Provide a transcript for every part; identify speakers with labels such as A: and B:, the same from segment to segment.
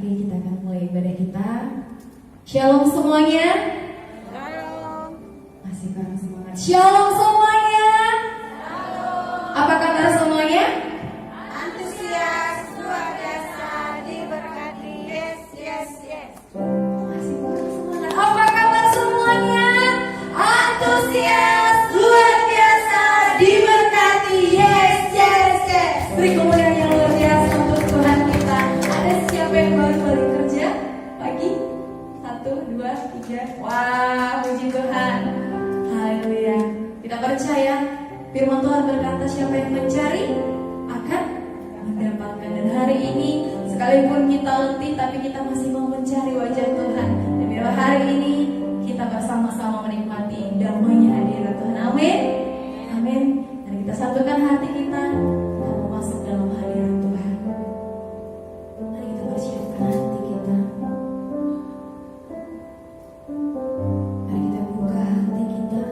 A: Mari kita akan mulai ibadah kita. Shalom semuanya.
B: Shalom.
A: Masih kurang semangat. Shalom semuanya.
B: Shalom.
A: Apa kabar semuanya?
B: Antusias, luar biasa, diberkati. Yes, yes, yes.
A: Masih kurang semangat. Apa kabar semuanya? Antusias, luar biasa, diberkati. Yes, yes, yes. Beri kemuliaan yang luar biasa untuk Tuhan kita. Ada siapa yang baru kerja pagi? 1, 2, 3. Wah, puji Tuhan. Haleluya. Kita percaya firman Tuhan berkata siapa yang mencari akan mendapatkan. Dan hari ini sekalipun kita letih, tapi kita masih mau mencari wajah Tuhan. Dan biarlah hari ini kita bersama-sama menikmati damainya hadirat Tuhan. Amin. Amin. Dan kita satukan hati kita mau masuk dalam hadirat Tuhan. Mari kita persiapkan hati kita. Mari kita buka hati kita.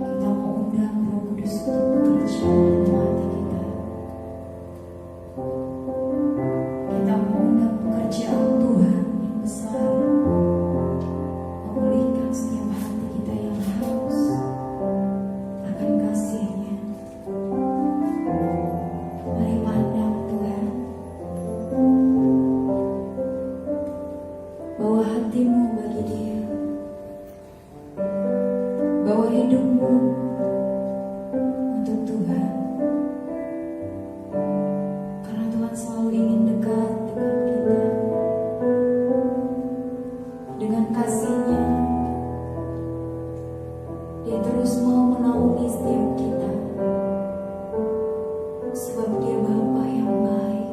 A: Kita mau undang Roh Kudus untuk bekerja dalam hati kita. Kita mau undang pekerjaan Tuhan yang besar, memulihkan setiap hati kita yang haus akan kasih-Nya. Mari pandang Tuhan, bawa hatimu bagi Dia, bawa hidupmu untuk Tuhan, karena Tuhan selalu ingin dekat dengan kita. Dengan kasih-Nya, Dia terus mau menaungi setiap kita, sebab Dia Bapa yang baik,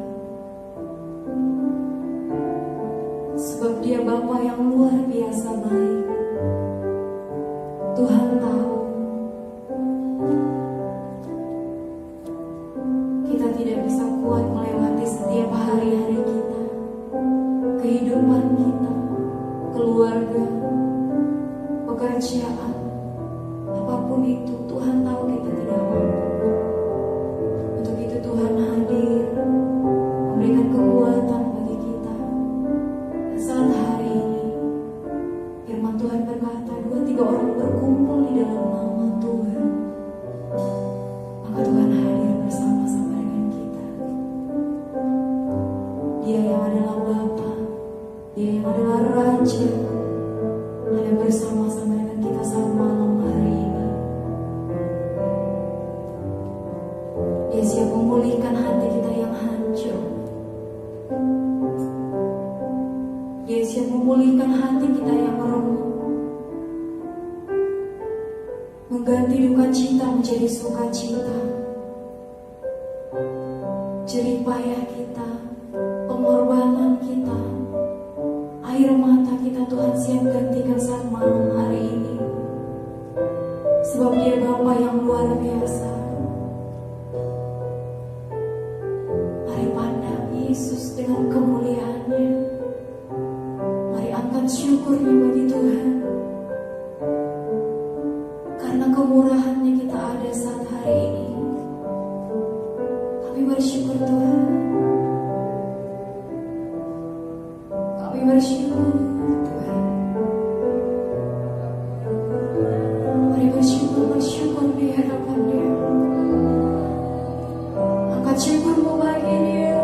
A: sebab Dia Bapa yang luar biasa baik. Tuhan tahu kita tidak bisa kuat melewati setiap hari-hari kita, kehidupan kita, keluarga, pekerjaan, apapun itu. Tuhan tahu kita tidak mampu. Untuk itu Tuhan hadir, memberikan kekuatan bagi kita. Dan saat hari ini firman Tuhan berkata, 2-3 orang berkumpul di dalam nama Tuhan, maka Tuhan hadir bersama-sama dengan kita. Dia yang adalah Bapa, Dia yang adalah Raja, ada bersama-sama dengan kita saat malam hari ini. Dia siap memulihkan hati kita yang hancur. Dia siap memulihkan hati kita yang remuk, mengganti duka cita menjadi sukacita. Jerih payah kita, pengorbanan kita, air mata kita, Tuhan siap gantikan saat malam hari ini. Sebab Dia Bapa yang luar biasa. Mari pandang Yesus dengan kemuliaan-Nya. Mari angkat syukurnya bagi Tuhan, karena kemurahan-Nya kita ada saat hari ini. Kami bersyukur Tuhan. Kami bersyukur Tuhan. Mari bersyukur di hadapan Dia. Angkat syukurmu bagi Dia.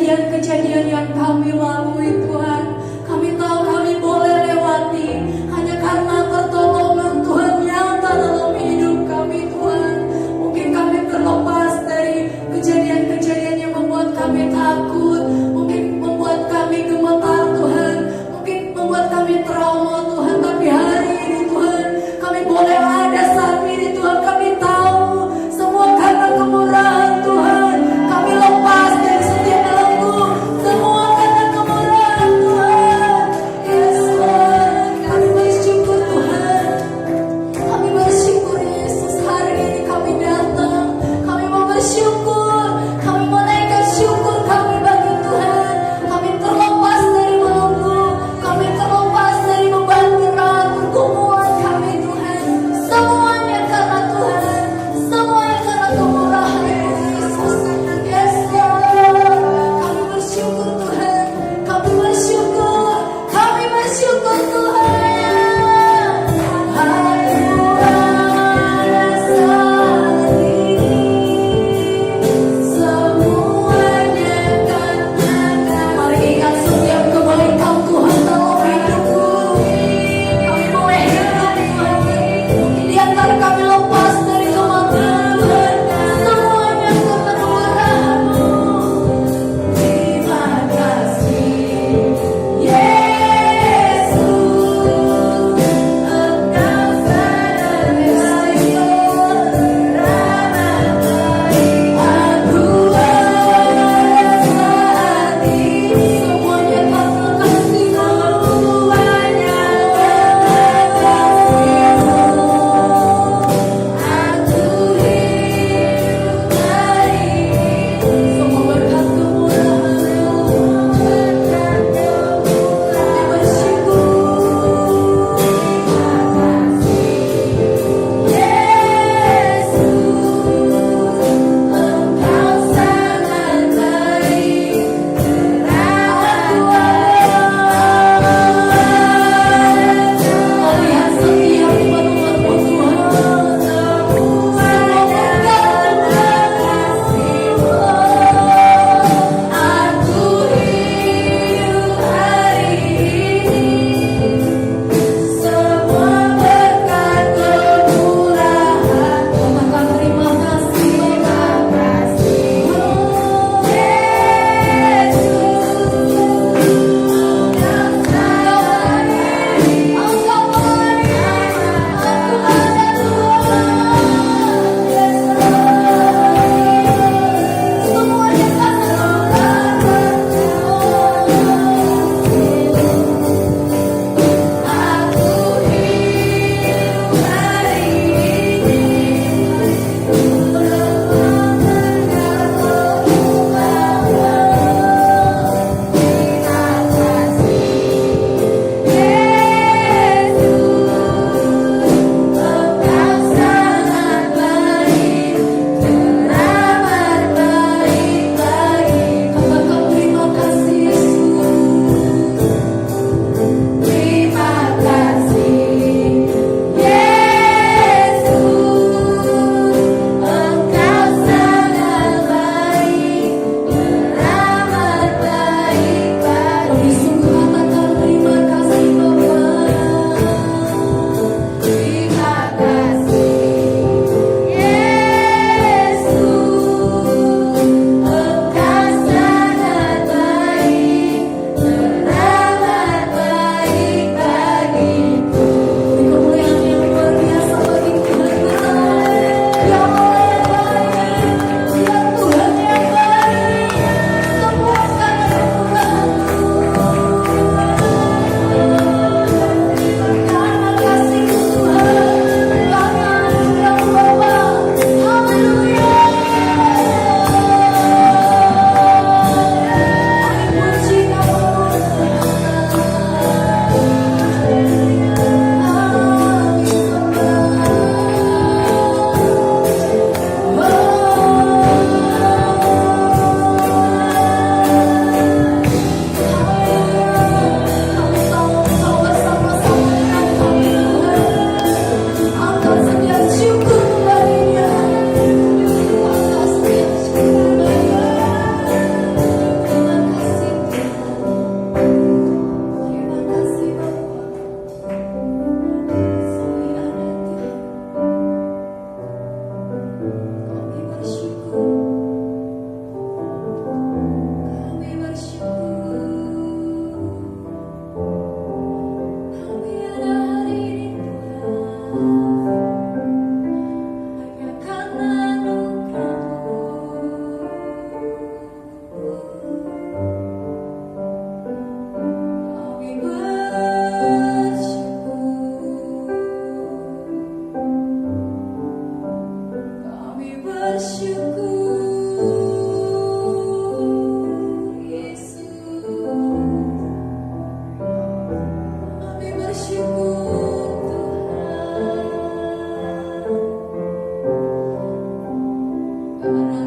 A: kejadian-kejadian yang kami lalui Tuhan. Kami tahu kami boleh lewati hanya karena pertolongan Tuhan nyata dalam hidup kami Tuhan. Mungkin kami terlepas dari kejadian-kejadian yang membuat kami takut, mungkin membuat kami gemetar Tuhan, mungkin membuat kami trauma Tuhan. Tapi hari ini Tuhan, kami boleh ada saat ini Tuhan. Kami tahu semua karena kemurahan Tuhan. Kami lepas dari setiap belenggu, semua karena kemurahan Tuhan. Yes Lord, kami bersyukur Tuhan. Kami bersyukur Yesus, hari ini kami datang. Kami mau bersyukur, kami mau naikkan syukur kami bagi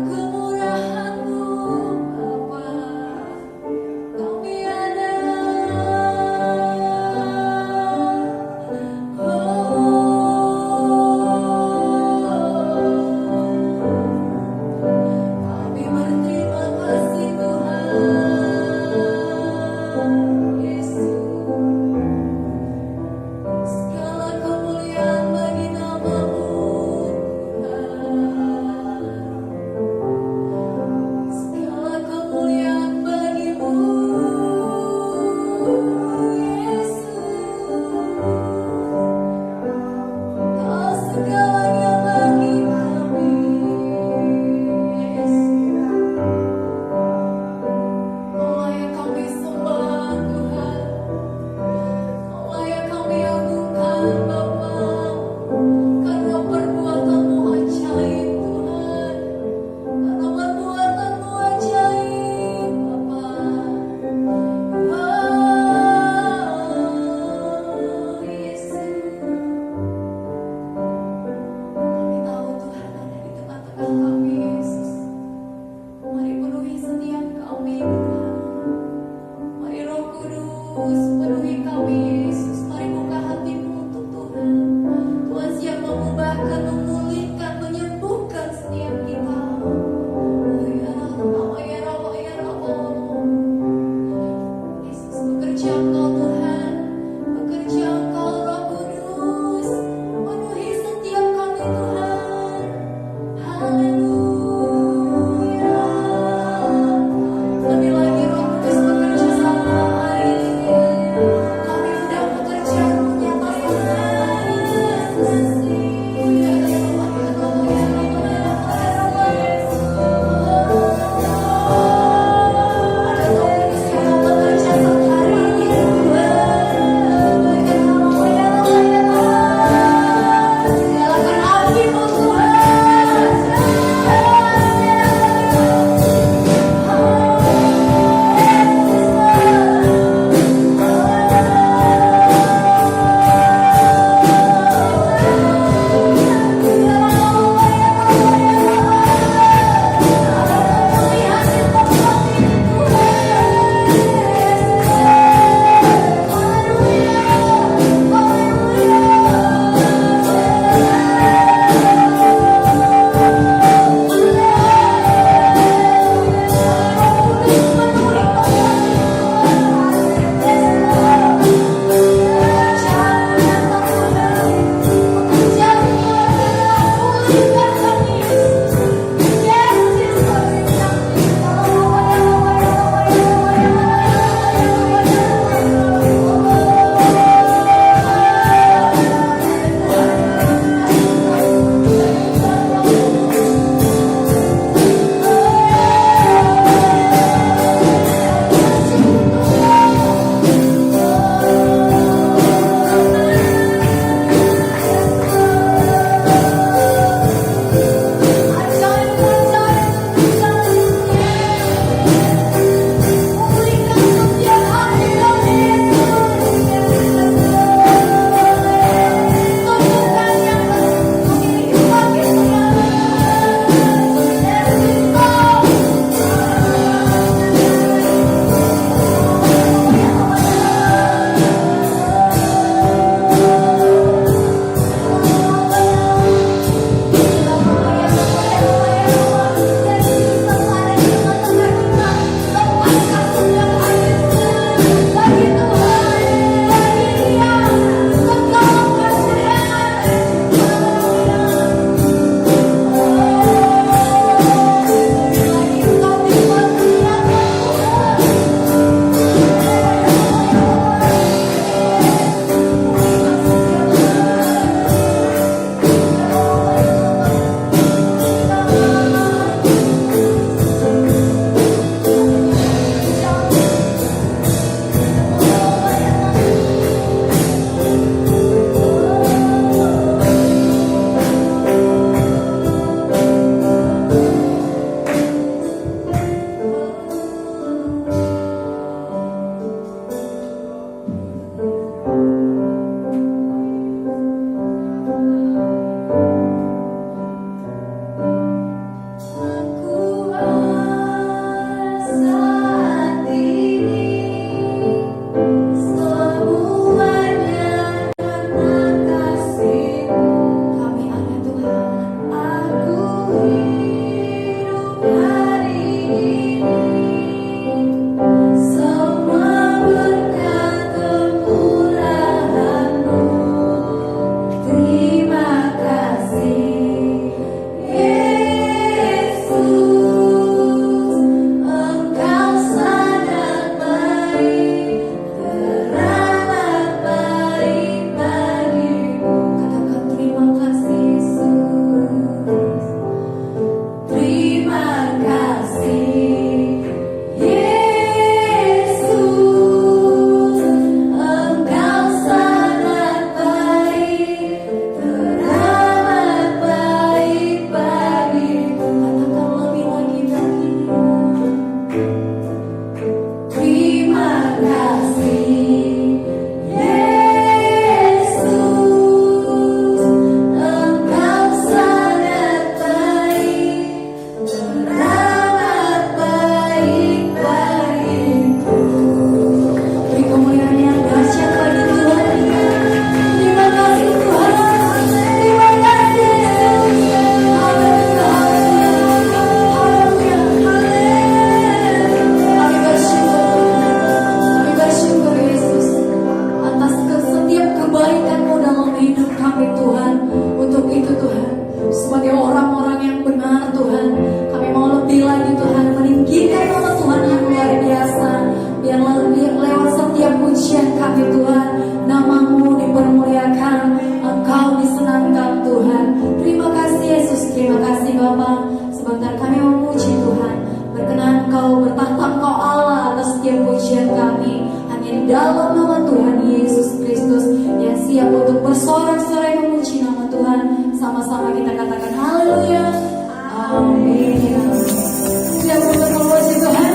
A: kemurahan-Mu Bapa, kami ada. Kami berterima kasih Tuhan Yesus. Segala kemuliaan bagi nama-Mu Tuhan. pujian kami hanya di dalam nama Tuhan Yesus Kristus yang siap untuk bersorak-sorai memuji nama Tuhan. Sama-sama kita katakan haleluya. Amin. Siap untuk memuji Tuhan?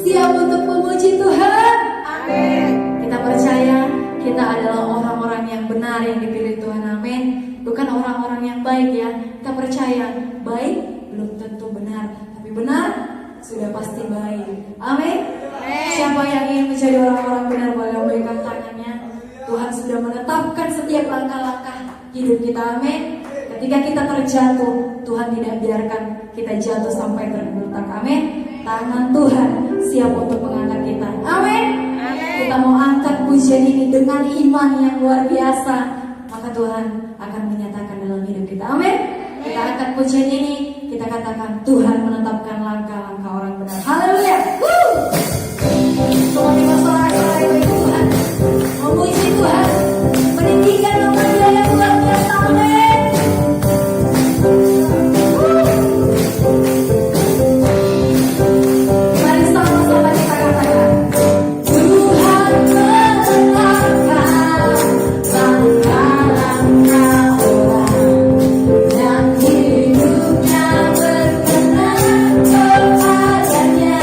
A: Siap untuk memuji Tuhan?
B: Amin.
A: Kita percaya kita adalah orang-orang yang benar yang dipilih Tuhan. Amin. Bukan orang-orang yang baik ya. Kita percaya baik belum tentu benar, tapi benar sudah pasti baik. Amin. Siapa yang ingin menjadi orang-orang benar boleh memberikan tangannya. Tuhan sudah menetapkan setiap langkah-langkah hidup kita. Amin. Ketika kita terjatuh, Tuhan tidak biarkan kita jatuh sampai tergeletak. Amin. Tangan Tuhan siap untuk mengangkat kita. Amin. Kita mau angkat pujian ini dengan iman yang luar biasa, maka Tuhan akan menyatakan dalam hidup kita. Amin. Kita angkat pujian ini, kita katakan Tuhan menetapkan langkah-langkah orang benar. Haleluya. Semua kita sorak-sorai bagi Tuhan, memuji Tuhan, meninggikan nama Dia yang luar biasa. Amin. Mari sama-sama kita katakan Tuhan menetapkan langkah-langkah orang dan hidupnya berkenan kepadanya.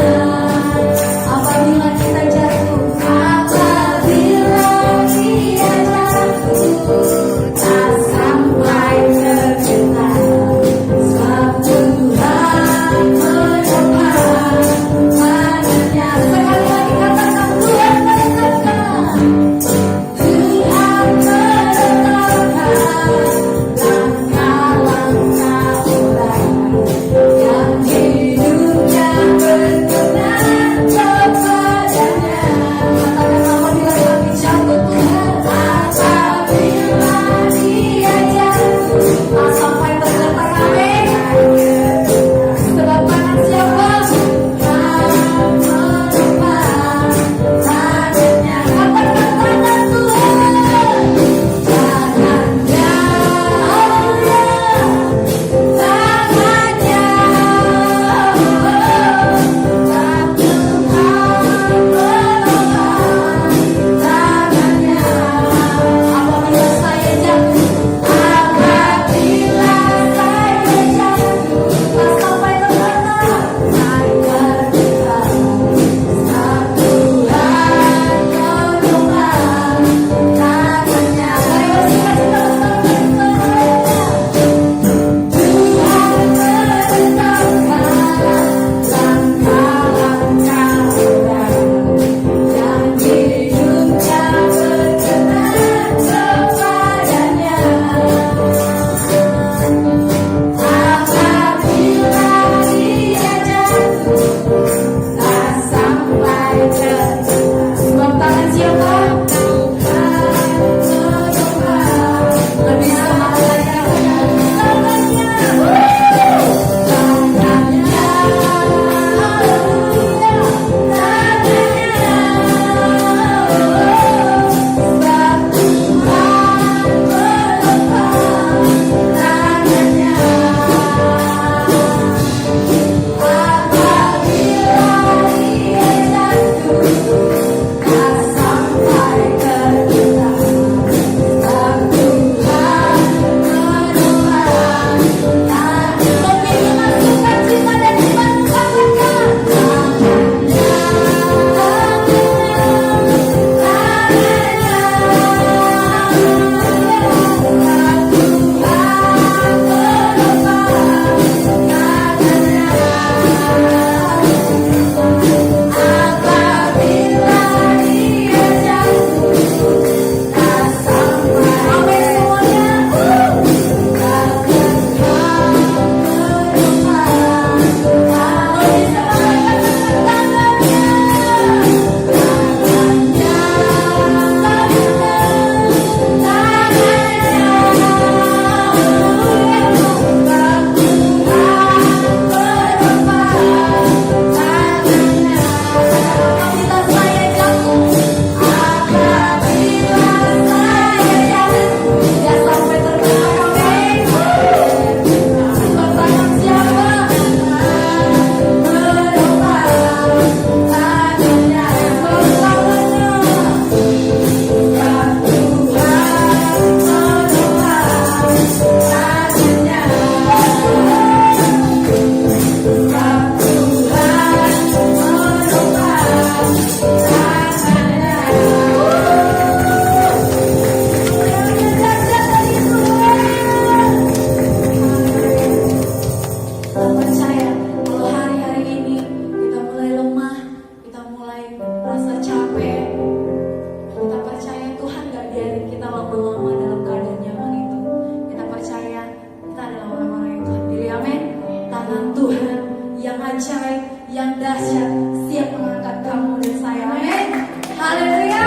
A: yang ajaib, yang dahsyat, siap mengangkat kamu dan saya. Amin. Haleluya.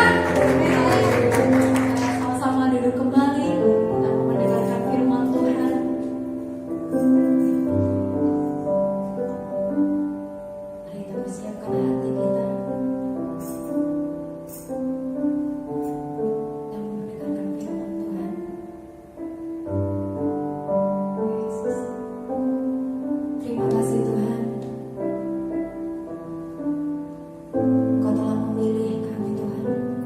A: Sama-sama duduk kembali. Kita mau mendengarkan firman Tuhan. Mari kita persiapkan hati kita. Kita mau mendengarkan firman Tuhan. Yesus. Terima kasih Tuhan. Kau telah memilih kami Tuhan.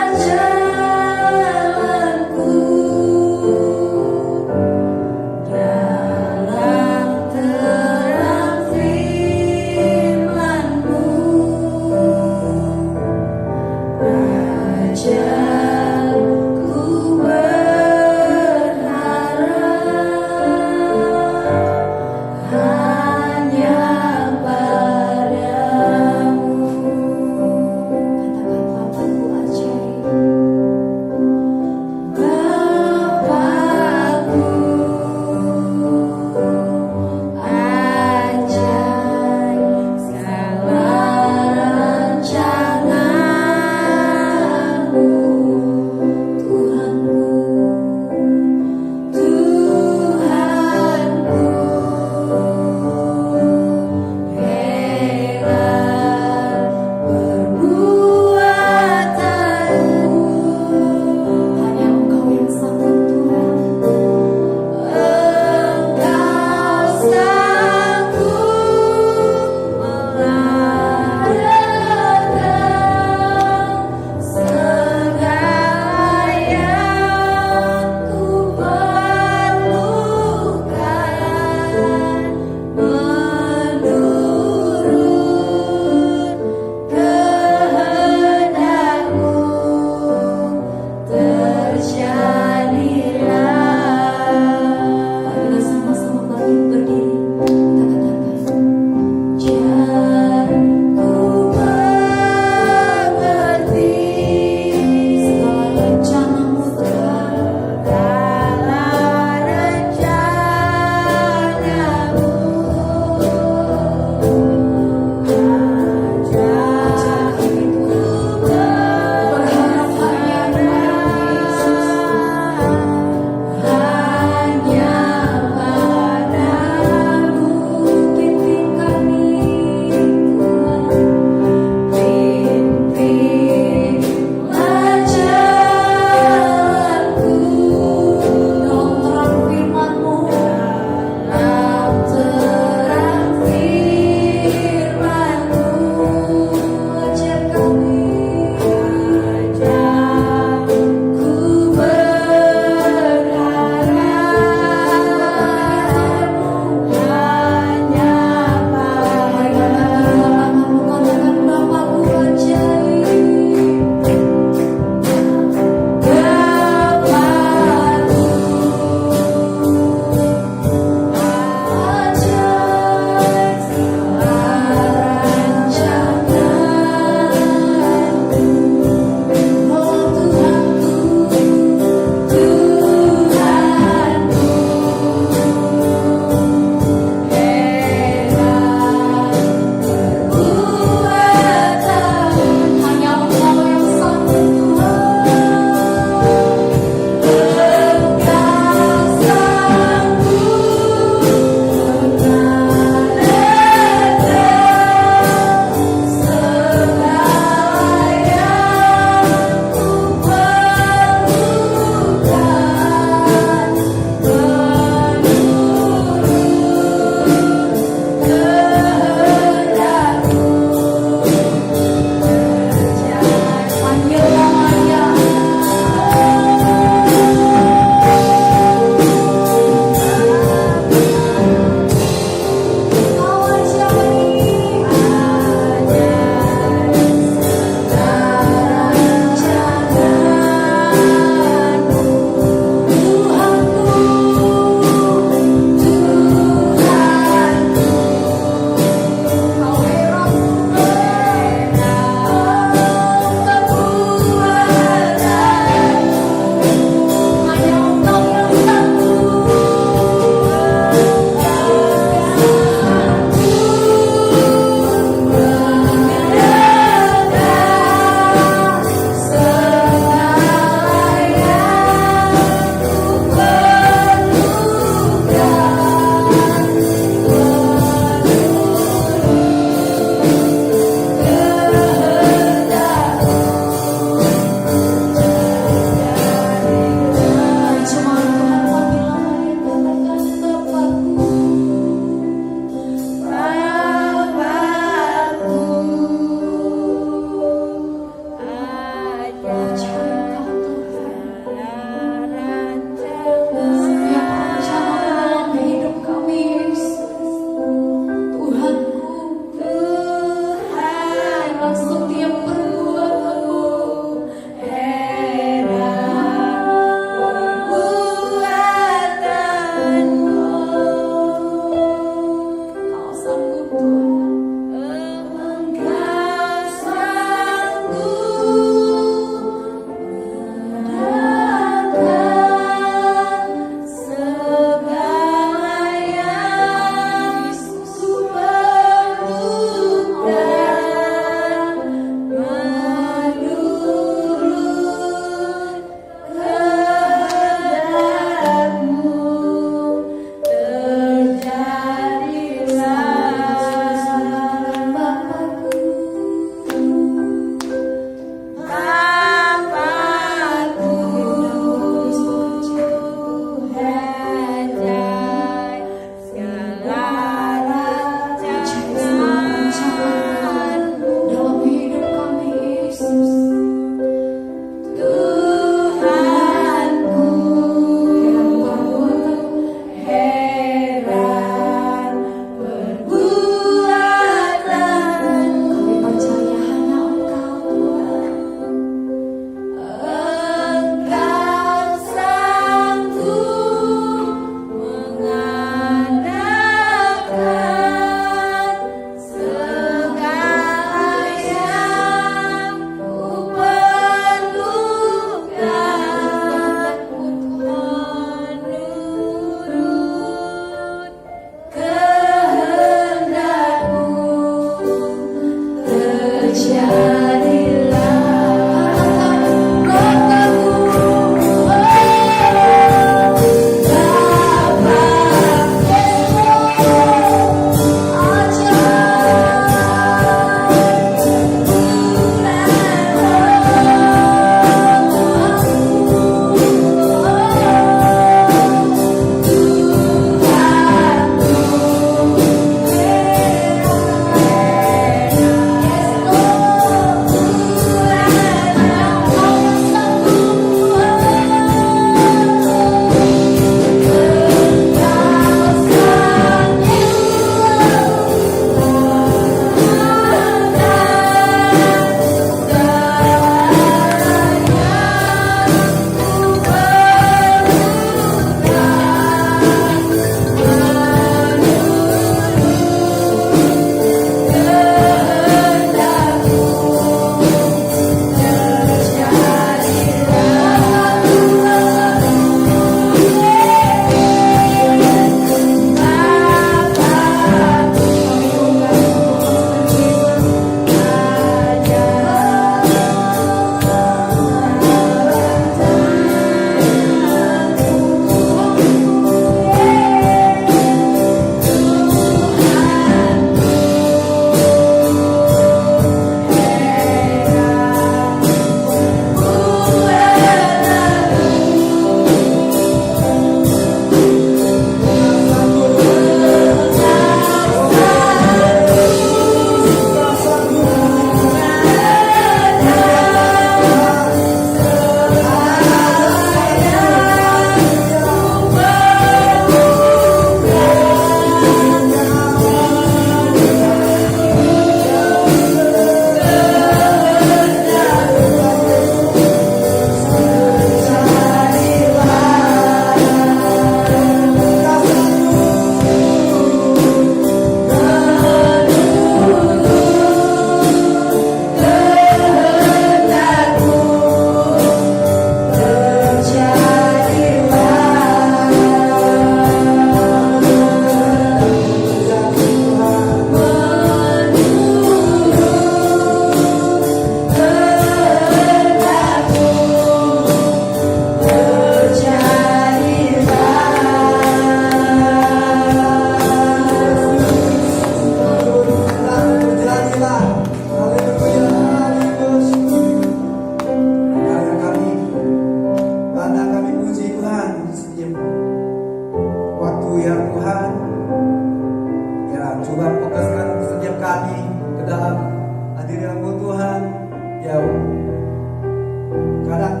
C: Kadang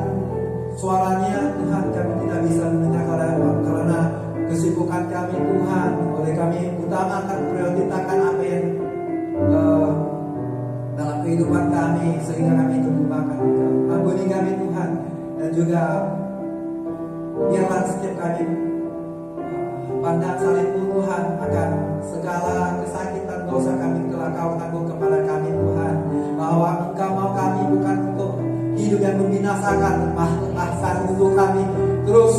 C: suaranya Tuhan kami tidak bisa mendengar karena kesibukan kami Tuhan. Oleh kami utamakan prioritaskan apa yang dalam kehidupan kami sehingga kami kelupakan Engkau. Ampuni kami Tuhan, dan juga biarlah setiap kami pandang salibmu Tuhan akan segala kesakitan dosa kami telah Kau tanggung kepada kami Tuhan. Bahwa Engkau mau kami bukan untuk hidup yang membinasakan, bahkan untuk kami terus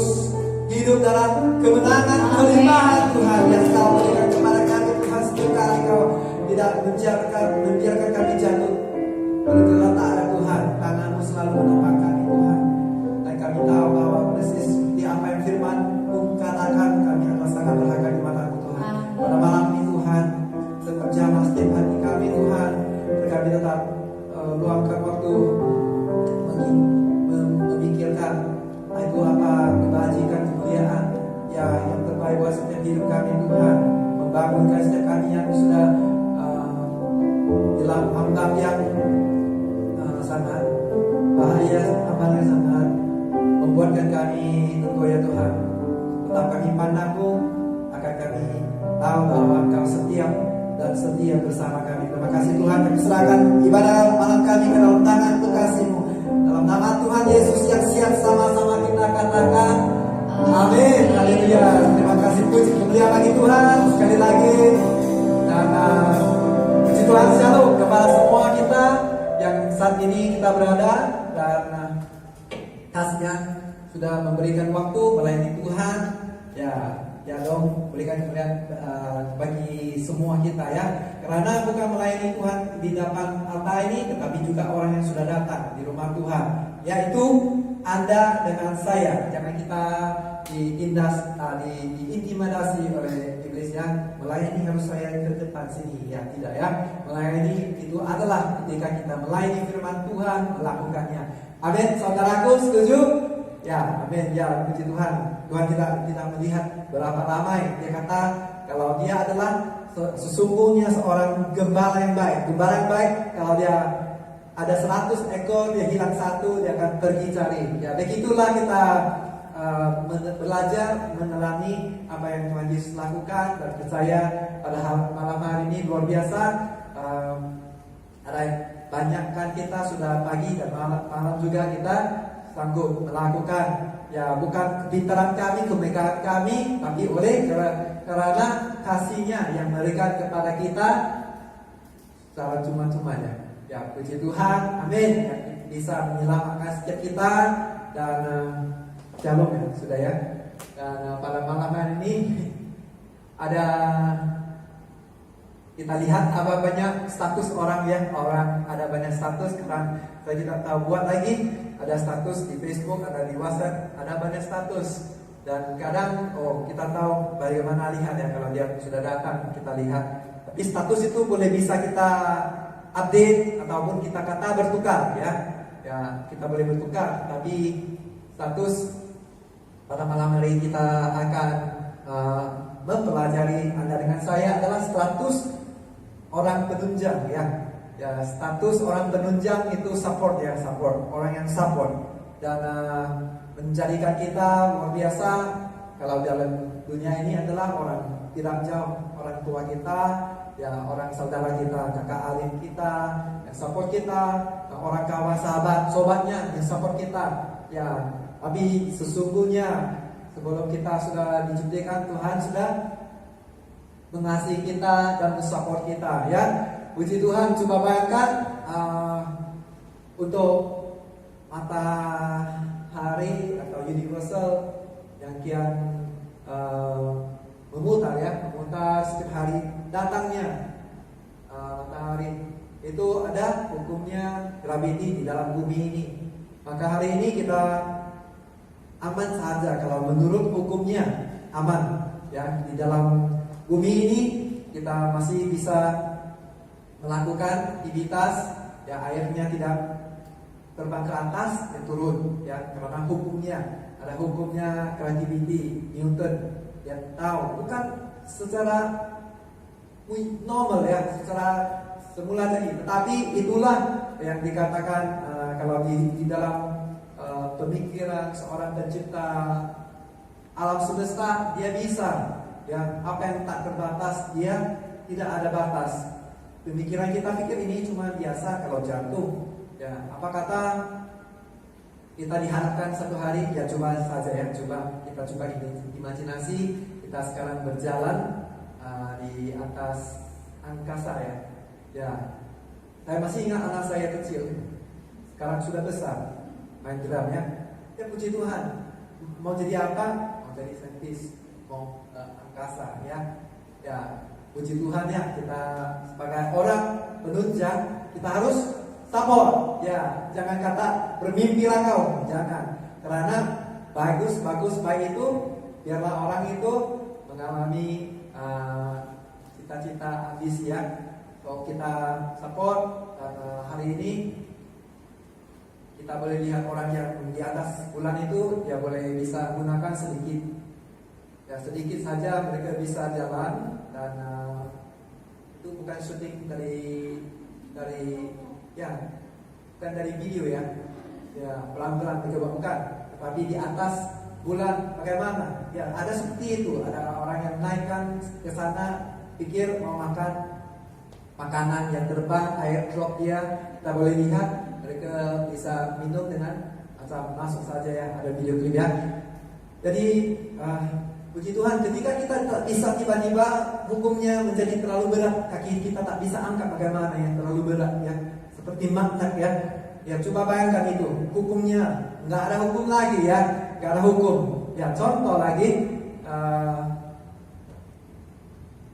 C: hidup dalam kemenangan kelimpahan Tuhan yang Kau berikan kepada kami Tuhan. Setiap kali Kau tidak membiarkan kami jatuh bergelata ada Tuhan, tangan-Mu selalu menopang kami Tuhan. Dan kami tahu bahwa persis seperti apa yang firman-Mu katakan, kami adalah sangat berharga di mata-Mu Tuhan. Pada malam ini Tuhan, setiap jam setiap hati kami Tuhan, kami tetap luangkan waktu memikirkan itu apa kebajikan kemuliaan ya yang terbaik buat setiap hidup kami Tuhan. Membangunkan setiap kami yang sudah dalam ambang yang sangat bahaya, ambang yang sangat membuatkan kami tergoyah Tuhan. Tetap kami pandang-Mu, akan kami tahu bahwa Engkau setia dan setia bersama kami. Terima kasih Tuhan, kami serahkan ibadah malam kami ke dalam tangan kasih-Mu. Dalam nama Tuhan Yesus yang siap sama-sama kita katakan amin. Haleluya. Terima kasih, puji kemuliaan bagi Tuhan sekali lagi. Dan puji Tuhan shalom kepada semua kita yang saat ini kita berada dan kasihnya sudah memberikan waktu melayani Tuhan. Ya dong, berikan kemuliaan bagi semua kita ya. Karena bukan melayani Tuhan di depan altar ini, tetapi juga orang yang sudah datang di rumah Tuhan, yaitu Anda dengan saya. Jangan kita diintimidasi oleh iblis yang melayani harus saya ke depan sini. Ya tidak ya. Melayani itu adalah ketika kita melayani firman Tuhan, melakukannya. Amin. Saudaraku setuju? Ya, amin. Ya, puji Tuhan. Tuhan tidak melihat berapa ramai. Dia kata kalau dia adalah sesungguhnya seorang gembala yang baik. Gembala yang baik kalau dia ada 100 ekor, dia hilang 1, dia akan pergi cari. Ya, begitulah kita belajar menerangi apa yang Tuhan Yesus lakukan. Dan percaya pada malam hari ini luar biasa. Ada banyakkan kita sudah pagi dan malam juga kita sanggup melakukan. Ya, bukan kepintaran kami, kemegahan kami, tapi oleh karena kasih-Nya yang memberikan kepada kita secara cuma-cumanya. Ya, puji Tuhan, amin. Yang bisa menyelamatkan setiap kita dan shalom ya, sudah ya. Dan pada malam hari ini ada kita lihat apa banyak status orang ya, ada banyak status karena saya tidak tahu buat lagi. Ada status di Facebook, ada di WhatsApp, ada banyak status. Dan kadang kita tahu bagaimana lihat ya, kalau dia sudah datang kita lihat. Tapi status itu boleh bisa kita update ataupun kita kata bertukar ya. Ya, kita boleh bertukar. Tapi status pada malam hari kita akan mempelajari Anda dengan saya adalah status orang penunjang ya. Ya, status orang penunjang itu support ya, support, orang yang support. Dan menjadikan kita luar biasa kalau dalam dunia ini adalah orang tidak jauh, orang tua kita, ya orang saudara kita, kakak alim kita yang support kita, orang kawan sahabat, sobatnya yang support kita. Ya, tapi sesungguhnya sebelum kita sudah diciptakan, Tuhan sudah mengasihi kita dan mensupport kita ya. Puji Tuhan, coba bayangkan untuk matahari atau universal yang kian memutar setiap hari datangnya matahari itu ada hukumnya graviti di dalam bumi ini. Maka hari ini kita aman saja kalau menurut hukumnya aman ya, di dalam bumi ini kita masih bisa melakukan aktivitas ya, airnya tidak terbang ke atas dan turun ya, karena hukumnya ada hukumnya gravity Newton yang tahu, bukan secara normal ya, secara semula jadi, tetapi itulah yang dikatakan kalau di dalam pemikiran seorang pencipta alam semesta, dia bisa ya, apa yang tak terbatas dia tidak ada batas. Pemikiran kita pikir ini cuma biasa kalau jantung. Ya, apa kata kita diharapkan satu hari ya, coba saja ya, kita coba imajinasi kita sekarang berjalan di di atas angkasa ya. Ya, saya masih ingat anak saya kecil, sekarang sudah besar, main drum ya. Ya puji Tuhan, mau jadi apa? Mau jadi saintis, mau angkasa ya. Ya, puji Tuhan ya, kita sebagai orang penunjang kita harus support ya. Jangan kata bermimpilah kau, jangan. Karena bagus baik itu biarlah orang itu mengalami cita-cita ambisi ya. Kalau kita support dan hari ini kita boleh lihat orang yang di atas bulan itu ya boleh bisa gunakan sedikit ya, sedikit saja mereka bisa jalan. Dan itu bukan syuting dari ya, bukan dari video ya. Ya, pelan-pelan mereka bukan, tapi di atas bulan bagaimana? Ya, ada seperti itu. Ada orang yang naikkan ke sana pikir mau makan makanan yang terbang, air drop dia. Kita boleh lihat mereka bisa minum dengan macam masuk saja ya, ada video klip ya. Jadi puji Tuhan, ketika kita tak bisa tiba-tiba hukumnya menjadi terlalu berat, kaki kita tak bisa angkat bagaimana ya, terlalu berat ya, seperti magnet ya. Ya coba bayangkan itu, hukumnya nggak ada hukum lagi ya, nggak ada hukum. Ya contoh lagi,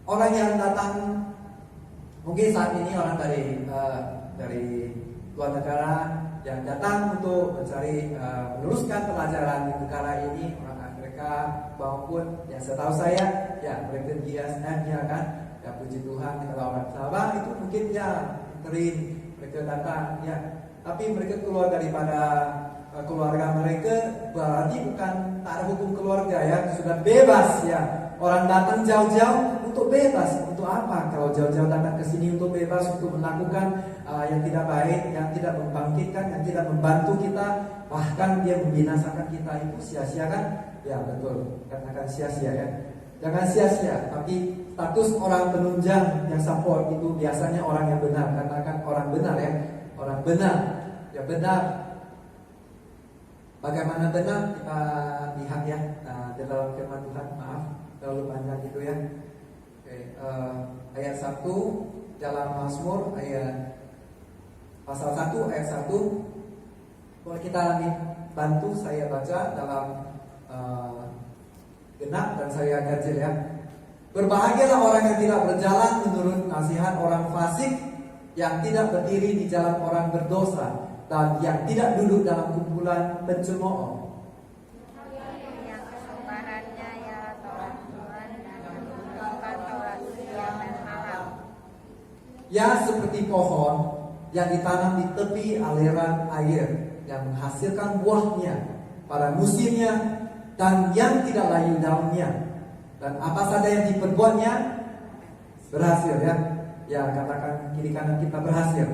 C: orang yang datang, mungkin saat ini orang dari luar negara yang datang untuk mencari meneruskan pelajaran di negara ini, orang Afrika maupun yang setahu saya ya mereka di ISM ya kan, ya puji Tuhan. Kalau orang Sabah itu mungkin ya interim mereka datang ya, tapi mereka keluar daripada keluarga mereka, berarti bukan tak ada hukum keluarga ya, sudah bebas ya. Orang datang jauh-jauh untuk bebas, untuk apa? Kalau jauh-jauh datang ke sini untuk bebas, untuk melakukan yang tidak baik, yang tidak membangkitkan, yang tidak membantu kita, bahkan dia membinasakan kita, itu sia-sia kan? Ya betul, katakan sia-sia ya. Jangan sia-sia, tapi status orang penunjang yang support itu biasanya orang yang benar. Katakan orang benar ya, orang benar, ya benar. Bagaimana benar kita lihat ya di dalam firman Tuhan. Maaf terlalu panjang itu ya. Oke, ayat 1 dalam Mazmur ayat pasal 1 ayat 1. Boleh kita bantu saya baca dalam genap dan saya ganjil ya. Berbahagialah orang yang tidak berjalan menurut nasihat orang fasik, yang tidak berdiri di jalan orang berdosa, dan yang tidak duduk dalam kumpulan pencemooh.
B: Yang kesukarannya ialah Taurat Tuhan dan menunjukkan Taurat siang dan malam.
C: Ya seperti pohon yang ditanam di tepi aliran air, yang menghasilkan buahnya pada musimnya dan yang tidak layu daunnya, dan apa saja yang diperbuatnya berhasil ya. Ya katakan kiri kanan kita berhasil.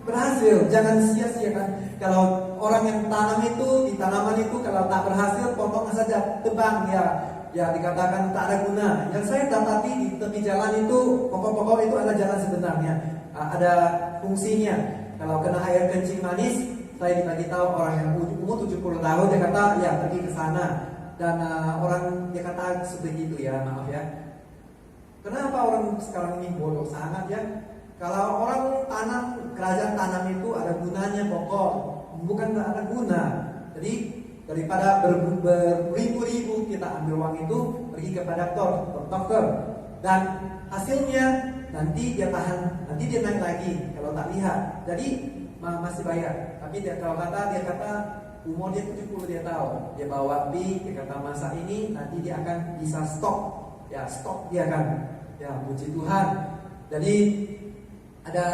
C: Berhasil, jangan sia-siakan. Kalau orang yang tanam itu, di tanaman itu kalau tak berhasil, potong saja, tebang ya. Ya dikatakan tak ada guna. Yang saya dapati di tepi jalan itu, pokok-pokok itu ada jalan sebenarnya, ada fungsinya. Kalau kena air kencing manis, saya diberitahu orang yang umur 70 tahun, dia kata ya pergi ke sana. Dan orang dia kata seperti itu ya, maaf ya. Kenapa orang sekarang ini bodoh sangat ya? Kalau orang tanam, kerajaan tanam itu ada gunanya pokok, bukan tak ada guna. Jadi daripada beribu-ribu kita ambil uang itu pergi kepada dokter, dan hasilnya nanti dia tahan, nanti dia naik lagi kalau tak lihat. Jadi masih bayar. Tapi kalau dia kata umur dia 70 dia tahu, dia bawa dia kata masa ini nanti dia akan bisa stok, ya stok dia kan, ya puji Tuhan. Jadi ada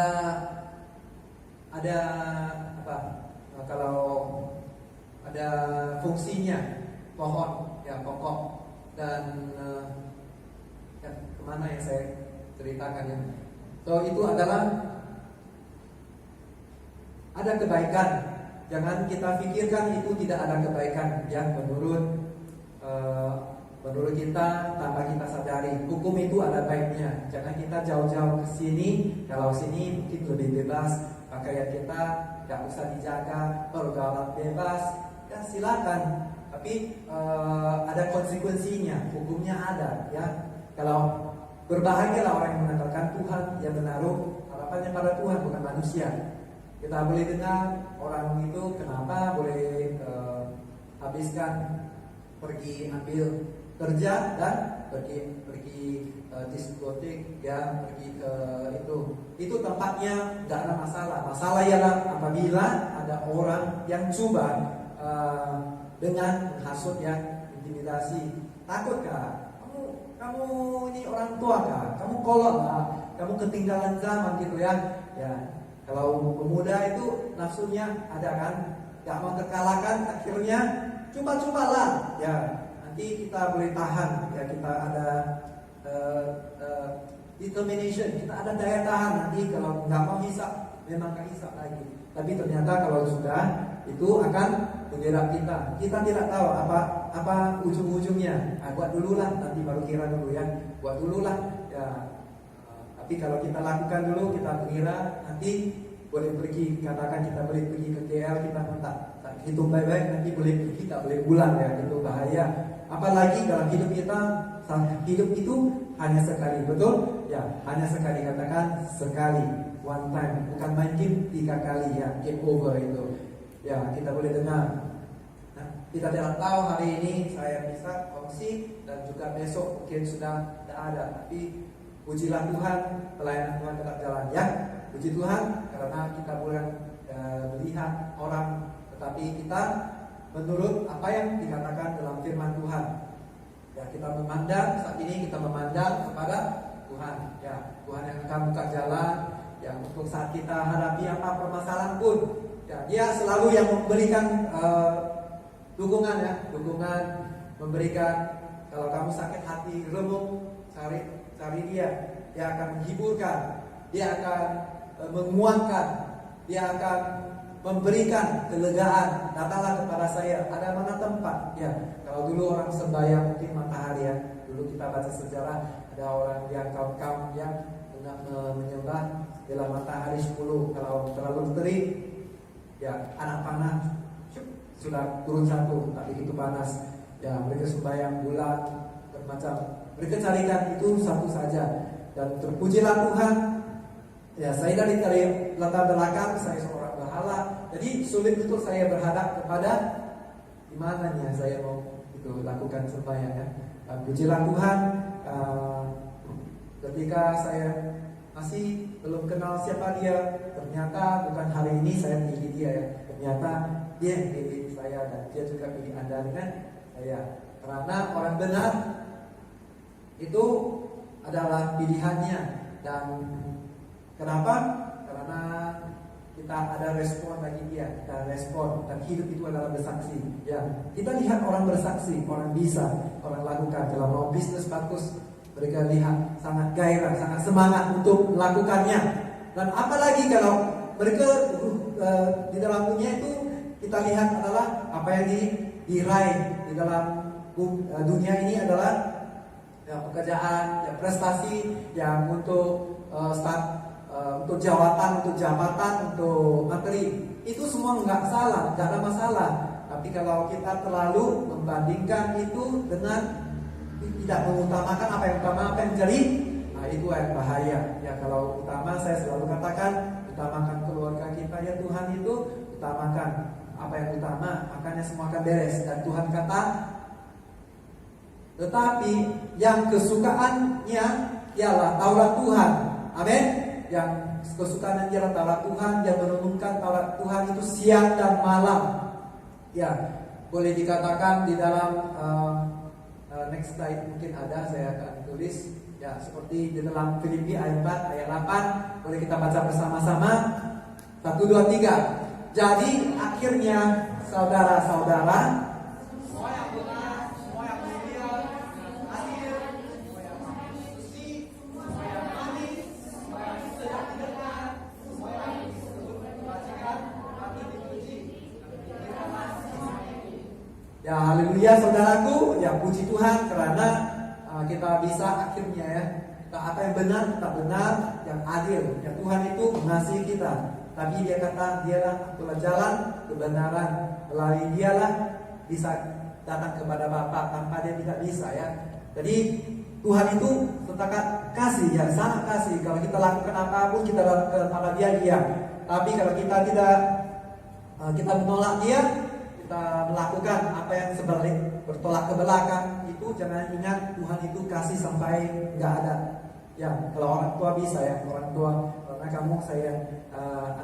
C: apa? Kalau ada fungsinya pohon, ya pokok, dan ya, kemana yang saya ceritakan ya. So itu adalah ada kebaikan. Jangan kita pikirkan itu tidak ada kebaikan yang menurut kita tanpa kita sadari. Hukum itu ada baiknya. Jangan kita jauh-jauh ke sini. Kalau sini mungkin lebih bebas, pakaian kita tidak usah dijaga, pergaulan bebas, ya silakan. Tapi ada konsekuensinya, hukumnya ada ya. Kalau Berbahagialah orang yang mengandalkan Tuhan, yang menaruh harapannya pada Tuhan bukan manusia. Kita boleh dengar orang itu kenapa boleh habiskan pergi ambil kerja dan pergi diskotik, ya, pergi ke itu tempatnya nggak ada masalah. Masalah ialah apabila ada orang yang coba dengan menghasut, ya, intimidasi. Takutkah kamu ini orang tua kah? Kamu kolot kah? Kamu ketinggalan zaman gitu, ya? Ya, kalau pemuda itu nafsunya ada kan, nggak mau terkalahkan, akhirnya coba-cobalah, ya. Nanti kita boleh tahan, ya, kita ada determination, kita ada daya tahan. Nanti kalau nggak mau hisap, memang nggak hisap lagi. Tapi ternyata kalau sudah, itu akan menjerat kita. Kita tidak tahu apa ujung-ujungnya. Buat dulu lah, nanti baru kira dulu, ya. Buat dulu lah, ya. Tapi kalau kita lakukan dulu, kita mengira nanti boleh pergi. Katakan kita boleh pergi ke KL, kita tak hitung baik-baik, nanti boleh pergi, tak boleh pulang, ya. Itu bahaya. Apalagi dalam hidup kita, hidup itu hanya sekali, betul? Ya, hanya sekali. Katakan sekali, one time, bukan main game 3 kali, ya, game over itu. Ya, kita boleh dengar. Nah, kita tidak tahu hari ini saya bisa kongsi dan juga besok mungkin sudah tidak ada. Tapi pujilah Tuhan, pelayanan Tuhan tetap jalan, ya. Puji Tuhan karena kita boleh melihat orang, tetapi kita menurut apa yang dikatakan dalam firman Tuhan. Ya, kita memandang, saat ini kita memandang kepada Tuhan, ya. Tuhan yang akan buka jalan, ya, untuk saat kita hadapi apa permasalahan pun, ya, Dia selalu yang memberikan dukungan, ya, dukungan, memberikan. Kalau kamu sakit hati, remuk, cari Dia. Dia akan menghiburkan, Dia akan menguatkan, Dia akan memberikan kelegaan. Datanglah kepada saya, ada mana tempat, ya. Kalau dulu orang sembahyang mungkin matahari, ya. Dulu kita baca sejarah, ada orang yang kaum yang menyembah dalam matahari 10. Kalau terlalu terik, ya, anak panah sudah turun 1, tak begitu panas. Ya, mereka sembahyang bulan bermacam. Mereka carikan itu satu saja. Dan terpujilah Tuhan. Ya, saya dari latar belakang saya seorang berhala, jadi sulit untuk saya berhadap kepada di mananya saya mau itu lakukan sembahyang, ya. Pujilah Tuhan. Ketika saya masih belum kenal siapa Dia, ternyata bukan hari ini saya pilih Dia, ya. Ternyata Dia yang pilih saya dan Dia juga pilih Anda dengan saya. Karena orang benar itu adalah pilihannya. Dan kenapa? Karena kita ada respon bagi Dia, kita respon, dan hidup itu adalah bersaksi. Ya, kita lihat orang bersaksi, orang bisa, orang lakukan. Kalau mau bisnis bagus, mereka lihat sangat gairah, sangat semangat untuk melakukannya. Dan apalagi kalau mereka di dalam dunia itu kita lihat adalah apa yang diraih di dalam dunia ini adalah, ya, pekerjaan, ya, prestasi yang untuk untuk jabatan, untuk materi. Itu semua nggak salah, nggak ada masalah. Tapi kalau kita terlalu membandingkan itu dengan tidak mengutamakan apa yang utama, apa yang menjadi, nah itu yang bahaya. Ya, kalau utama, saya selalu katakan, utamakan keluarga kita, ya. Tuhan itu utamakan apa yang utama, makanya semua akan beres. Dan Tuhan kata, tetapi yang kesukaannya ialah Taurat Tuhan. Amin. Yang kesukaan ialah Taurat Tuhan, yang merenungkan Taurat Tuhan itu siang dan malam. Ya, boleh dikatakan di dalam next slide mungkin ada, saya akan tulis, ya, seperti di dalam Filipi ayat 4 ayat 8. Boleh kita baca bersama-sama. 1, 2, 3. Jadi akhirnya saudara-saudara, ya, haleluya saudaraku, ya, puji Tuhan karena kita bisa akhirnya, ya, kita apa yang benar tetap benar, yang adil, ya. Tuhan itu mengasihi kita, tapi Dia kata, Dialah itulah jalan kebenaran, melalui Dialah bisa datang kepada Bapa, tanpa Dia tidak bisa, ya. Jadi Tuhan itu tentang kasih, ya sangat kasih. Kalau kita lakukan apapun, kita lakukan kepada Dia, iya. Tapi kalau kita tidak, kita menolak Dia, kita melakukan apa yang sebalik, bertolak ke belakang, itu jangan ingat Tuhan itu kasih sampai nggak ada. Ya, kalau orang tua bisa ya, orang tua, karena kamu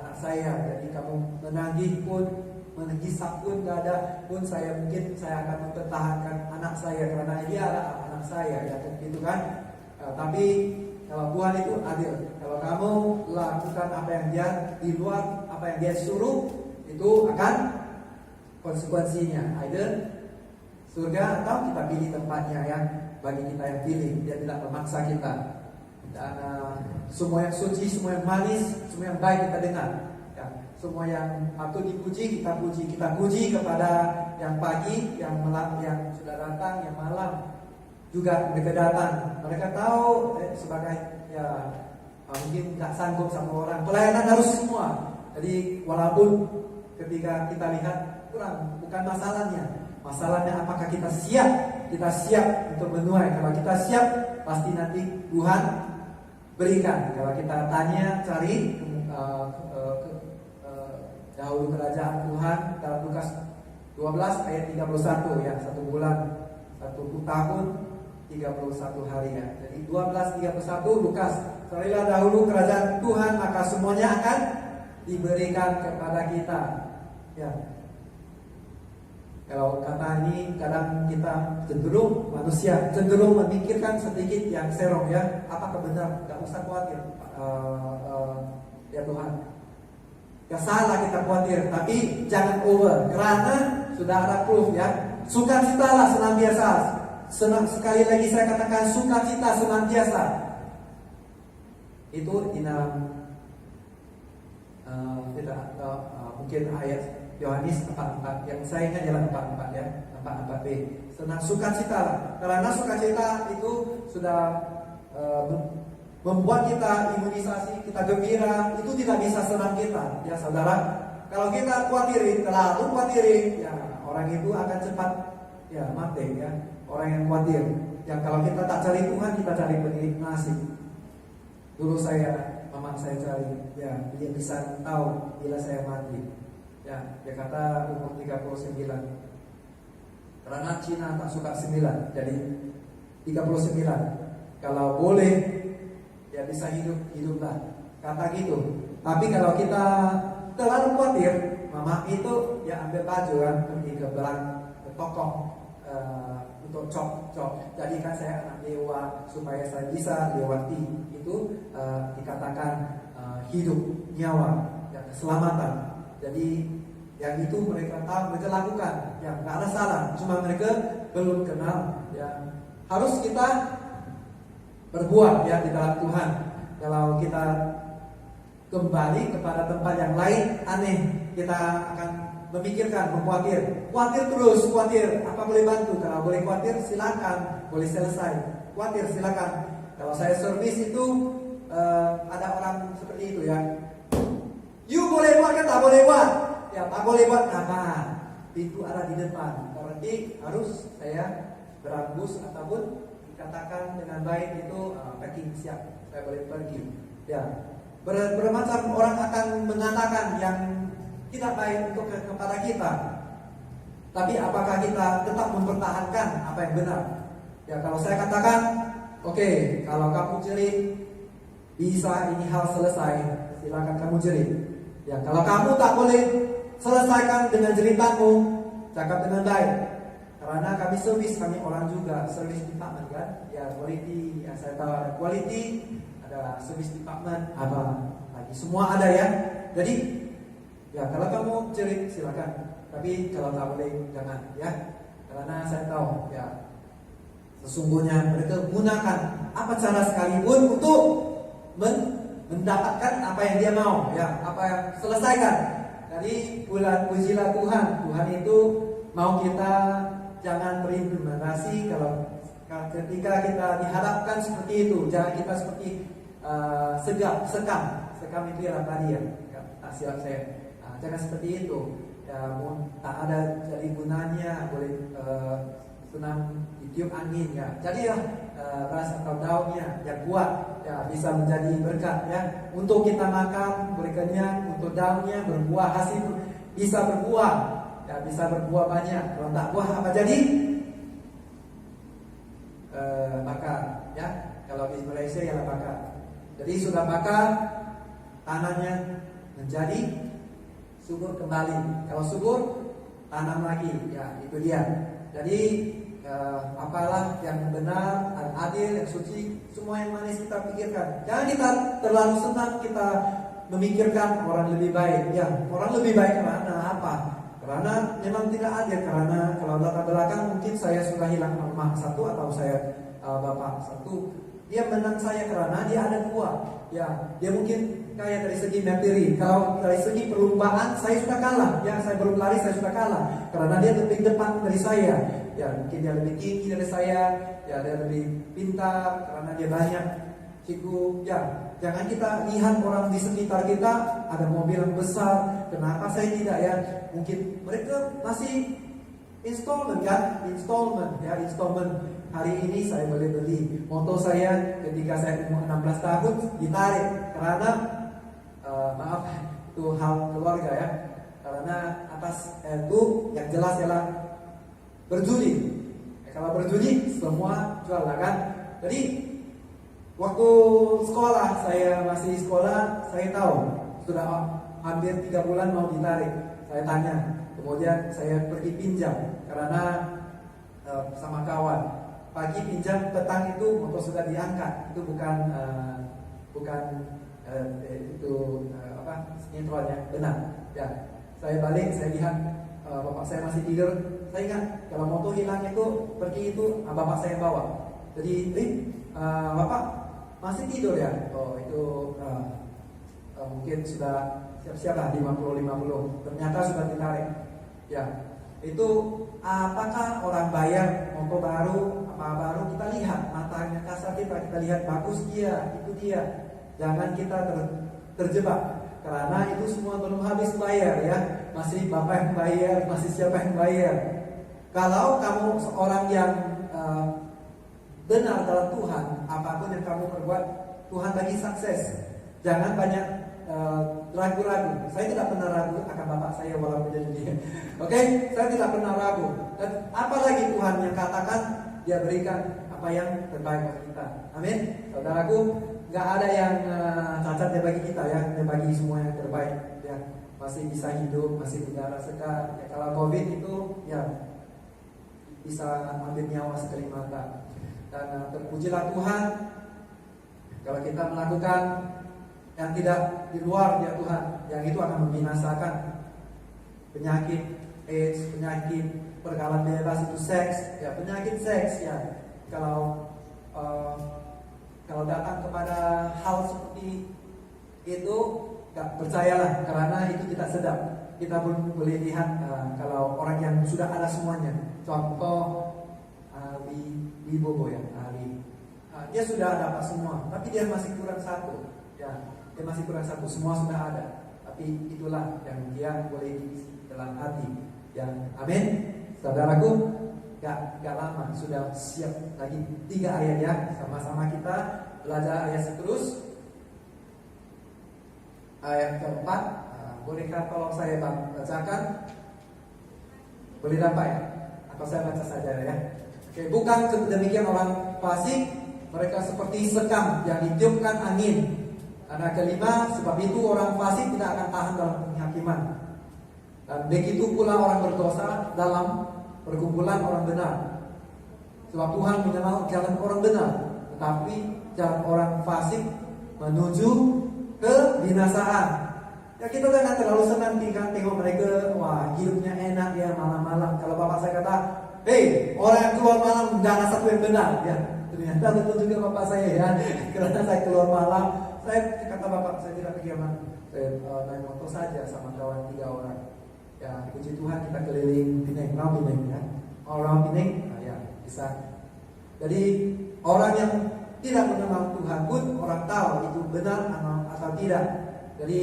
C: anak saya, jadi kamu menagih pun, menghisap pun nggak ada pun, mungkin saya akan mempertahankan anak saya karena dia adalah anak saya, ya gitu kan. Tapi kalau Tuhan itu adil, kalau kamu lakukan apa yang Dia di luar apa yang Dia suruh, itu akan konsekuensinya, either surga atau kita pilih tempatnya yang bagi kita yang pilih. Dia tidak memaksa kita. Dan semua yang suci, semua yang manis, semua yang baik kita dengar. Ya, semua yang patut dipuji kita puji. Kita puji kepada yang pagi, yang malam, yang sudah datang, yang malam juga mereka datang. Mereka tahu sebagai ya mungkin nggak sanggup sama orang. Pelayanan harus semua. Jadi walaupun ketika kita lihat kurang, bukan masalahnya. Masalahnya apakah kita siap? Kita siap untuk menuai. Kalau kita siap, pasti nanti Tuhan berikan. Kalau kita tanya, cari dahulu kerajaan Tuhan dalam Lukas 12 ayat 31 ya, 1 bulan 1 tahun 31 hari ya. Jadi 12:31 Lukas, carilah dahulu kerajaan Tuhan, maka semuanya akan diberikan kepada kita. Ya. Kalau kata ini kadang kita manusia cenderung memikirkan sedikit yang serong ya. Apakah benar? Gak usah khawatir ya Tuhan. Gak salah kita khawatir, tapi jangan over, karena sudah ada proof ya. Sukacitalah senantiasa. Sekali lagi saya katakan, sukacita senantiasa. Itu di dalam mungkin ayat Yohanes 4:4, yang saya ingat jalan 4:4 ya, 4:4b. Senang sukacita, karena sukacita itu sudah membuat kita imunisasi, kita gembira. Itu tidak bisa senang kita, ya saudara. Kalau kita terlalu khawatirin, ya orang itu akan cepat ya mati ya. Orang yang khawatir, ya kalau kita tak cari Tuhan, kita cari penilik nasib. Dulu mama saya cari, ya dia bisa tahu bila saya mati. Ya, dia kata umur 39. Karena Cina tak suka 9, jadi 39. Kalau boleh, ya bisa hiduplah. Kata gitu. Tapi kalau kita terlalu khawatir, mama itu ya ambil baju kan, pergi ke belakang, ke toko untuk cop. Jadi kan saya anak dewa supaya saya bisa lewati itu, dikatakan hidup, nyawa, ya keselamatan. Jadi yang itu mereka tahu, mereka lakukan, ya nggak ada salah. Cuma mereka belum kenal. Ya harus kita berbuat ya di dalam Tuhan. Kalau kita kembali kepada tempat yang lain, aneh, kita akan memikirkan, khawatir terus, apa boleh bantu? Kalau boleh khawatir silakan, boleh selesai. Khawatir silakan. Kalau saya servis itu ada orang seperti itu ya. You boleh buat kan tak boleh buat? Ya tak boleh buat apa? Pintu ada di depan. Berarti harus saya berambus ataupun dikatakan dengan baik itu packing siap, saya boleh pergi. Ya, bermacam orang akan mengatakan yang tidak baik untuk kepada kita. Tapi apakah kita tetap mempertahankan apa yang benar? Ya kalau saya katakan, oke, kalau kamu jerit bisa ini hal selesai, silakan kamu jerit. Ya kalau kamu tak boleh selesaikan dengan jeritanmu, cakap dengan baik. Karena kami servis, kami orang juga servis department kan. Ya quality, ya saya tahu ada quality, ada service department, apa lagi semua ada ya. Jadi ya kalau kamu jerit silakan, tapi kalau tak boleh jangan ya. Karena saya tahu ya sesungguhnya mereka gunakan apa cara sekalipun untuk mendapatkan apa yang dia mau ya, apa yang selesaikan. Jadi pujilah Tuhan. Tuhan itu mau kita jangan berimplementasi. Kalau ketika kita dihadapkan seperti itu, jangan kita seperti sekam itu ya tadi ya, silap saya. Jangan seperti itu. Ya, tak ada jadi gunanya boleh senang ditiup angin ya. Jadi ya ras atau daunnya yang kuat ya bisa menjadi berkat ya. Untuk kita makan berkenyang, untuk daunnya berbuah, hasil bisa berbuah ya, bisa berbuah banyak. Kalau tak buah apa jadi? Bakar ya. Kalau di Malaysia ya bakar. Jadi sudah bakar, tanahnya menjadi subur kembali. Kalau subur, tanam lagi ya, itu dia. Jadi apalah yang benar, yang adil, yang suci, semua yang manis kita pikirkan. Jangan kita terlalu senang kita memikirkan orang lebih baik. Ya, orang lebih baik karena apa? Karena memang tidak adil. Karena kalau latar belakang mungkin saya sudah hilang emak satu atau saya bapak satu. Dia menang saya karena dia ada kuat. Ya, dia mungkin kaya dari segi materi. Kalau dari segi perlombaan saya sudah kalah. Ya, saya belum lari saya sudah kalah. Karena dia lebih depan dari saya. Ya, mungkin dia lebih tinggi dari saya. Ya, dia lebih pintar karena dia banyak cikgu. Ya, jangan kita lihat orang di sekitar kita ada mobil yang besar. Kenapa saya tidak ya? Mungkin mereka masih installment kan? Installment. Hari ini saya boleh beli motor saya ketika saya umur 16 tahun ditarik karena maaf itu hal keluarga ya, karena atas itu yang jelas ialah berjudi. Kalau berjudi semua jual lah kan. Jadi waktu sekolah, saya masih sekolah, saya tahu sudah hampir 3 bulan mau ditarik. Saya tanya, kemudian saya pergi pinjam karena sama kawan. Pagi pinjam, petang itu motor sudah diangkat. Itu bukan sinetron ya, benar. Ya, saya balik, saya lihat bapak saya masih tidur. Saya ingat kalau motor hilang itu pergi itu bapak saya bawa. Jadi, bapak masih tidur ya? Oh itu mungkin sudah siap-siap lah 50-50. Ternyata sudah ditarik. Ya, itu apakah orang bayar motor baru? Baru kita lihat matanya kasar kita lihat bagus dia, itu dia. Jangan kita terjebak karena itu semua belum habis bayar ya. Masih bapak yang bayar, masih siapa yang bayar. Kalau kamu seorang yang benar dalam Tuhan, apapun yang kamu perbuat Tuhan bagi sukses. Jangan banyak ragu-ragu. Saya tidak pernah ragu akan bapak saya walaupun jadi dia. Oke, saya tidak pernah ragu. Dan apalagi Tuhan yang katakan dia berikan apa yang terbaik bagi kita. Amin. Saudaraku, nggak ada yang cacat dia bagi kita ya. Dia bagi semua yang terbaik. Ya, masih bisa hidup, masih berdarah segar. Ya, kalau COVID itu ya bisa ambil nyawa sekali mata. Dan terpujilah Tuhan kalau kita melakukan yang tidak di luar ya Tuhan, yang itu akan membinasakan penyakit AIDS, penyakit pergaulan bebas itu seks, ya penyakit seks ya. Kalau datang kepada hal seperti itu, gak percayalah karena itu tidak sedap. Kita pun boleh lihat kalau orang yang sudah ada semuanya. Contoh Wibowo ya, dia sudah dapat semua, tapi dia masih kurang satu. Ya, dia masih kurang satu. Semua sudah ada, tapi itulah yang dia boleh diisi dalam hati. Ya, amin. Saudaraku, gak lama sudah siap lagi 3 ayat ya. Sama-sama kita belajar ayat terus. Ayat keempat, bolehkah tolong saya bacakan? Boleh dapat ya? Atau saya baca saja ya? Oke, bukan demikian orang fasik, mereka seperti sekam yang ditiupkan angin. Karena kelima, sebab itu orang fasik tidak akan tahan dalam penghakiman. Dan begitu pula orang berdosa dalam perkumpulan orang benar. Sebab Tuhan mengenal jalan orang benar, tetapi jalan orang fasik menuju kebinasaan. Ya kita jangan terlalu senang tengok mereka, wah hidupnya enak ya malam-malam. Kalau bapak saya kata, hei orang yang keluar malam jangan satu yang benar ya. Ternyata betul juga bapak saya ya. Karena saya keluar malam, saya kata bapak saya tidak pergi mana. Saya naik motor saja sama kawan 3 orang. Ya, puji Tuhan kita keliling Pineng, ya. Orang Pineng, ya bisa. Jadi orang yang tidak mengenal Tuhan pun orang tahu itu benar atau tidak. Jadi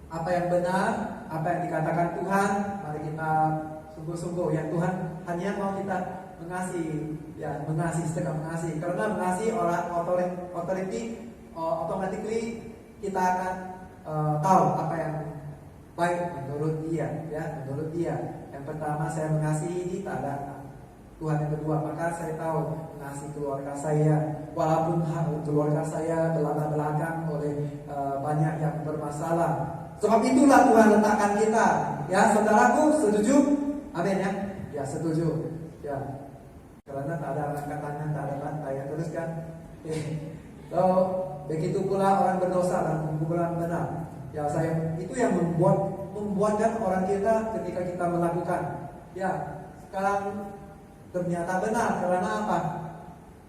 C: apa yang benar, apa yang dikatakan Tuhan, mari kita sungguh-sungguh ya. Tuhan hanya mau kita mengasihi, ya mengasihi, setengah mengasihi. Karena mengasihi orang authority, automatically kita akan tahu apa yang baik menurut dia, ya menurut dia. Yang pertama saya mengasihi Dita dan Tuhan. Yang kedua, maka saya tahu mengasihi keluarga saya, walaupun keluarga saya belakang oleh banyak yang bermasalah. Sebab itulah Tuhan letakkan kita. Ya, saudaraku, setuju? Amin ya. Ya, setuju. Ya. Karena tak ada angkat tangan, tak ada lantai. Ya, teruskan. So, begitu pula orang berdosa dan kumpulan benar. Ya, saya itu yang membuatkan orang kita ketika kita melakukan. Ya, sekarang ternyata benar. Karena apa?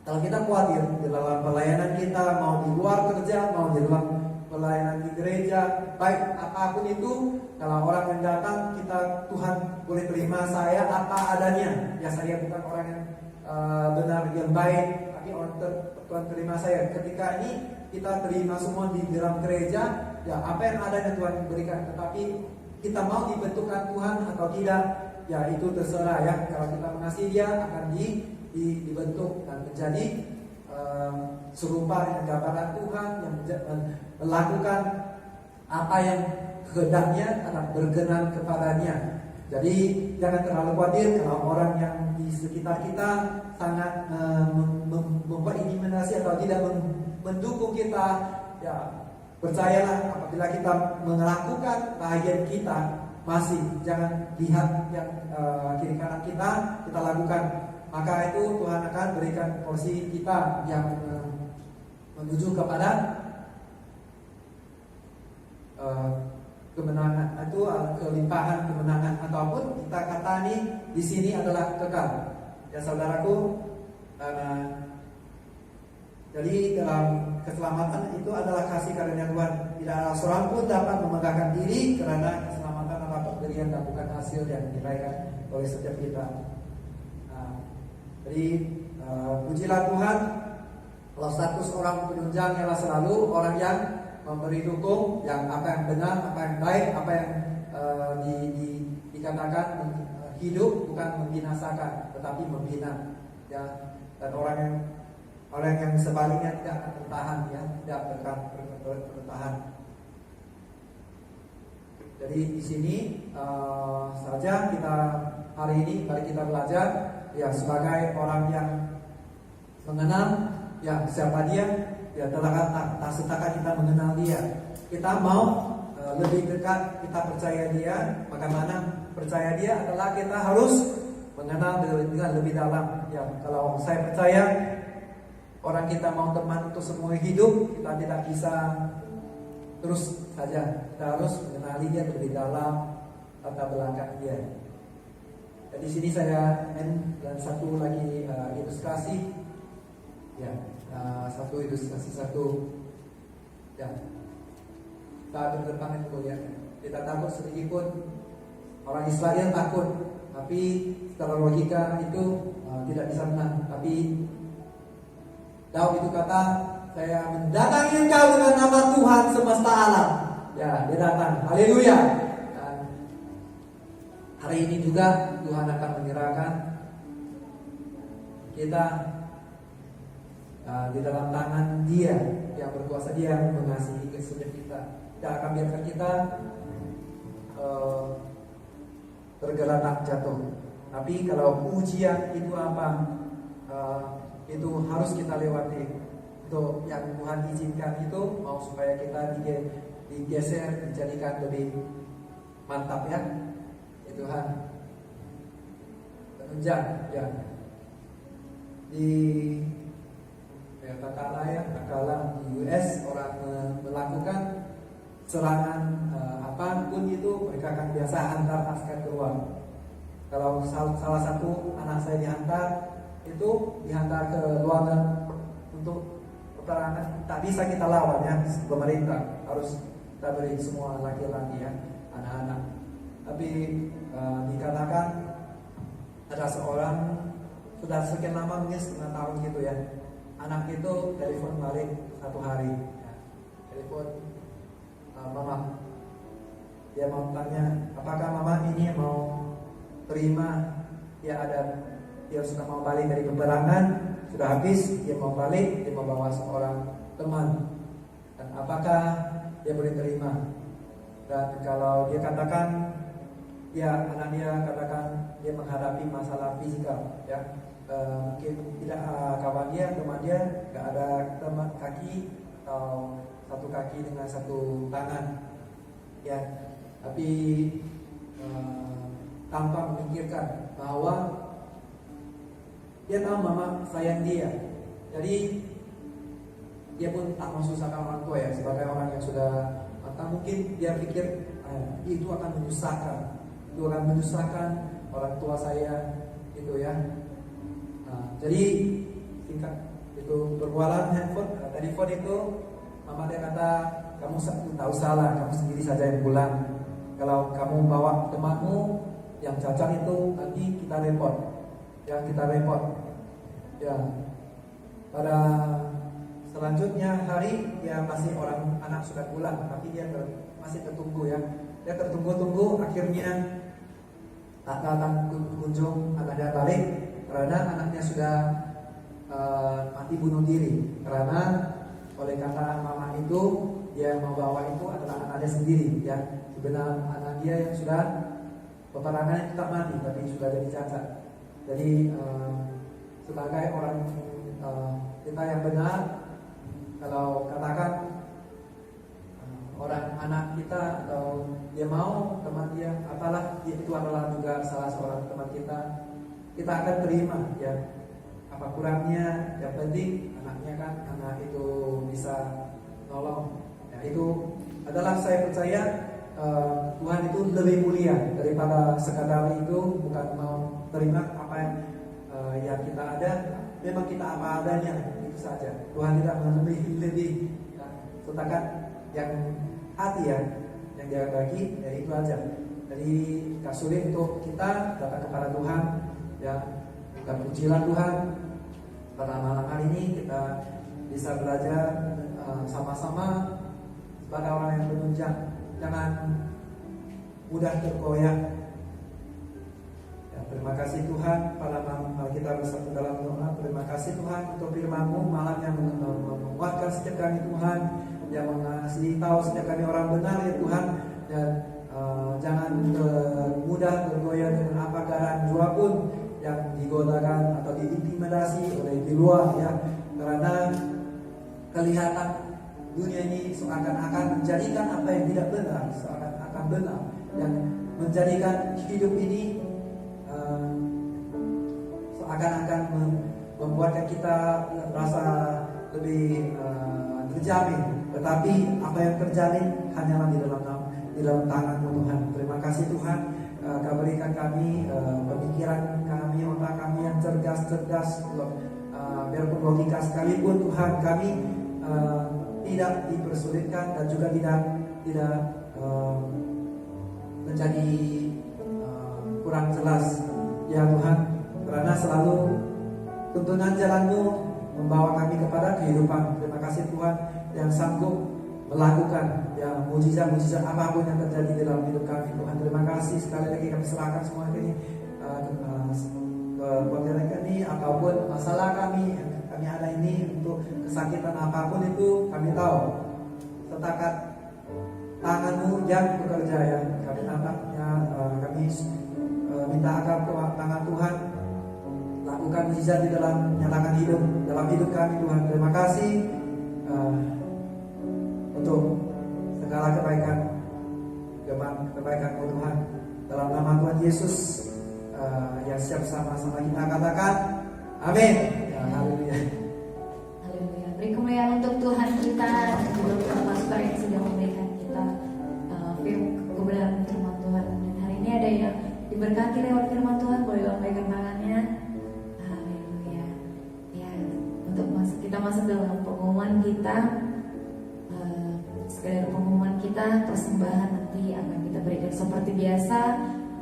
C: Kalau kita khawatir di dalam pelayanan kita, mau di luar kerja, mau di dalam pelayanan di gereja, baik apapun itu, kalau orang yang datang, kita Tuhan boleh terima saya apa adanya. Ya, saya bukan orang yang benar, yang baik, tapi Tuhan terima saya. Ketika ini kita terima semua di dalam gereja, ya apa yang adanya Tuhan berikan. Tetapi kita mau dibentukkan Tuhan atau tidak, ya itu terserah ya. Kalau kita mengasihi dia, akan dibentuk dan menjadi serupa dengan gambaran Tuhan, yang melakukan apa yang kehendaknya akan berkenan kepadanya. Jadi jangan terlalu khawatir kalau orang yang di sekitar kita sangat memperimiminasi atau tidak mendukung kita. Ya, percayalah apabila kita melakukan bagian kita, masih jangan lihat yang kiri kanan kita lakukan. Maka itu Tuhan akan berikan porsi kita yang menuju kepada kemenangan, itu kelimpahan kemenangan, ataupun kita kata nih di sini adalah kekal. Ya saudaraku, jadi dalam keselamatan itu adalah kasih karunia Tuhan. Tidak ada seorang pun dapat memegahkan diri, karena keselamatan adalah pemberian dan bukan hasil yang diraihkan oleh setiap kita. Jadi pujilah Tuhan, kalau status orang penunjang ialah selalu orang yang memberi dukung, yang apa yang benar, apa yang baik, apa yang dikatakan hidup, bukan membinasakan, tetapi membina. Ya, dan orang yang sebaliknya tidak akan bertahan, ya, tidak bertahan. Jadi di sini saja kita hari ini mari kita belajar, ya sebagai orang yang mengenal, ya siapa dia, ya tak setakat kita mengenal dia, kita mau lebih dekat, kita percaya dia. Bagaimana percaya dia adalah kita harus mengenal dengan lebih dalam. Ya, kalau saya percaya orang kita mau teman untuk semua hidup, kita tidak bisa terus saja. Kita harus mengenali dia lebih dalam, latar belakang dia. Dan di sini saya dan satu lagi ilustrasi, ya satu ilustrasi ya. Kita berdepan itu ya. Kita takut sedikit pun, orang Israel takut, tapi secara logika itu tidak bisa menang. Tapi Daud itu kata, saya mendatangi engkau dengan nama Tuhan semesta alam. Ya, dia datang. Haleluya. Dan hari ini juga Tuhan akan menyerahkan kita di dalam tangan Dia yang berkuasa. Dia yang mengasihi setiap kita. Tidak akan biarkan kita tergeletak jatuh. Tapi kalau ujian itu apa? Itu harus kita lewati. Itu yang Tuhan izinkan, itu mau supaya kita digeser, dijadikan lebih mantap, ya. Itu Tuhan penunjang, ya. Di kala di US orang melakukan serangan apapun itu, mereka akan biasa hantar askar keluar. Kalau salah satu anak saya dihantar ke luar untuk peperangan, tak bisa kita lawan, ya. Pemerintah harus kita beri semua laki-laki, ya, anak-anak. Tapi dikatakan ada seorang sudah sekian lama, mungkin setengah tahun gitu, ya. Anak itu telepon balik satu hari, ya. Telepon mama, dia mau tanya apakah mama ini mau terima. Dia sudah mau balik dari peperangan, sudah habis, dia mau balik, dia mau bawa seorang teman. Dan apakah dia boleh terima? Dan kalau dia katakan, ya anak dia katakan dia menghadapi masalah fisikal, ya mungkin tidak kawan dia, teman dia nggak ada teman kaki atau satu kaki dengan satu tangan, ya. Tapi tanpa memikirkan bahwa dia tahu mama sayang dia, jadi dia pun tak mau susahkan orang tua, ya. Sebagai orang yang sudah matang, mungkin dia pikir itu akan menyusahkan orang tua saya, gitu ya. Jadi singkat itu berjualan handphone, telepon itu mama dia kata, kamu tak usah lah, kamu sendiri saja yang pulang. Kalau kamu bawa temanmu yang cacat itu nanti kita repot, ya. Pada selanjutnya hari dia masih anak sudah pulang, tapi dia masih tertunggu, ya. Dia tertunggu-tunggu, akhirnya tak datang kunjung anaknya balik karena anaknya sudah mati bunuh diri. Karena oleh kata mama itu, dia mau bawa itu adalah anaknya sendiri, ya. Sebenarnya anak dia yang sudah peperangan itu tak mati, tapi sudah jadi cacat. Jadi sebagai orang kita yang benar, kalau katakan orang anak kita atau dia mau teman dia, apalah itu adalah juga salah seorang teman kita akan terima, ya. Apa kurangnya, yang penting anaknya kan, anak itu bisa nolong, ya. Itu adalah, saya percaya Tuhan itu lebih mulia daripada sekadar itu, bukan mau terima apa yang kita ada. Memang kita apa adanya, itu saja. Tuhan tidak lebih, ya. Setakat yang hati, ya, yang dia bagi, ya itu aja. Jadi gak sulit untuk kita datang kepada Tuhan, ya. Dan pujilah Tuhan. Pada malam hari ini kita bisa belajar sama-sama sebagai orang yang menunjang. Jangan mudah tergoyah. Ya, terima kasih Tuhan, pada malam kita bersatu dalam doa. Terima kasih Tuhan untuk firman-Mu malam yang menguatkan setiap kami, Tuhan, yang mengasihi tahu setiap kami orang benar, ya Tuhan. Dan jangan mudah tergoyah dengan apa keadaan jua pun yang digodakan atau diintimidasi oleh di luar, ya. Karena kelihatan dunia ini seakan-akan menjadikan apa yang tidak benar seakan-akan benar, yang menjadikan hidup ini seakan-akan membuatkan kita rasa lebih terjamin. Tetapi apa yang terjadi hanyalah di dalam tangan-Mu, Tuhan. Terima kasih Tuhan, Kau berikan kami pemikiran kami, otak kami yang cerdas, biarpun logika sekalipun, Tuhan, kami tidak dipersulitkan dan juga tidak menjadi kurang jelas, ya Tuhan. Karena selalu tuntunan jalan-Mu membawa kami kepada kehidupan. Terima kasih Tuhan yang sanggup melakukan, ya, mujizat-mujizat apapun yang terjadi dalam hidup kami, Tuhan. Terima kasih sekali lagi, kami serahkan semua ini pembicaraan kami ataupun masalah kami ada ini, untuk kesakitan apapun itu kami tahu setakat tangan-Mu yang bekerja, ya. Kami nampaknya kami minta agar tangan Tuhan lakukan mujizat di dalam nyatakan hidup dalam hidup kami, Tuhan. Terima kasih untuk segala kebaikan-Mu, Tuhan. Dalam nama Tuhan Yesus yang siap sama-sama kita katakan amin. Ya, haleluya.
A: Haleluya. Beri kemuliaan untuk Tuhan kita dan juga untuk pastor yang sudah memberikan kita kebenaran firman Tuhan. Dan hari ini ada yang diberkati lewat firman Tuhan, boleh lambaikan tangannya. Haleluya. Ya, untuk kita masuk dalam pengumuman kita. Sekedar pengumuman kita, persembahan nanti akan kita berikan seperti biasa.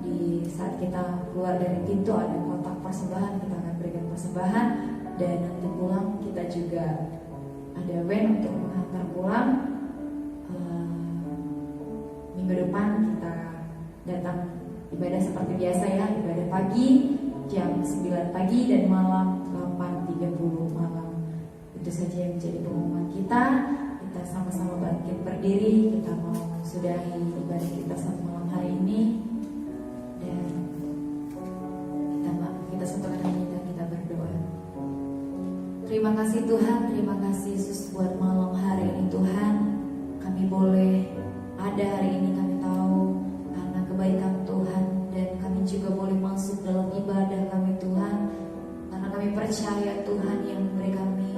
A: Di saat kita keluar dari pintu ada kotak persembahan, kita akan berikan persembahan. Dan nanti pulang kita juga ada van untuk mengantar pulang. Minggu depan kita datang ibadah seperti biasa ya, ibadah pagi jam 9 pagi dan malam 8.30 malam. Itu saja yang menjadi pengumuman kita. Kita sama-sama bangkit berdiri, kita mau sudahi ibadah kita saat malam hari ini. Dan kita satukan hati dan kita berdoa. Terima kasih Tuhan, terima kasih Yesus buat malam hari ini Tuhan. Kami boleh ada hari ini, kami tahu karena kebaikan Tuhan, dan kami juga boleh masuk dalam ibadah kami Tuhan, karena kami percaya Tuhan yang memberi kami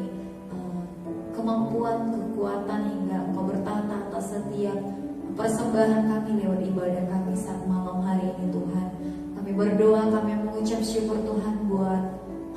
A: kemampuan, kekuatan hingga Engkau bertata atas setiap persembahan kami lewat ibadah kami saat malam hari ini Tuhan. Kami berdoa, kami mengucap syukur Tuhan buat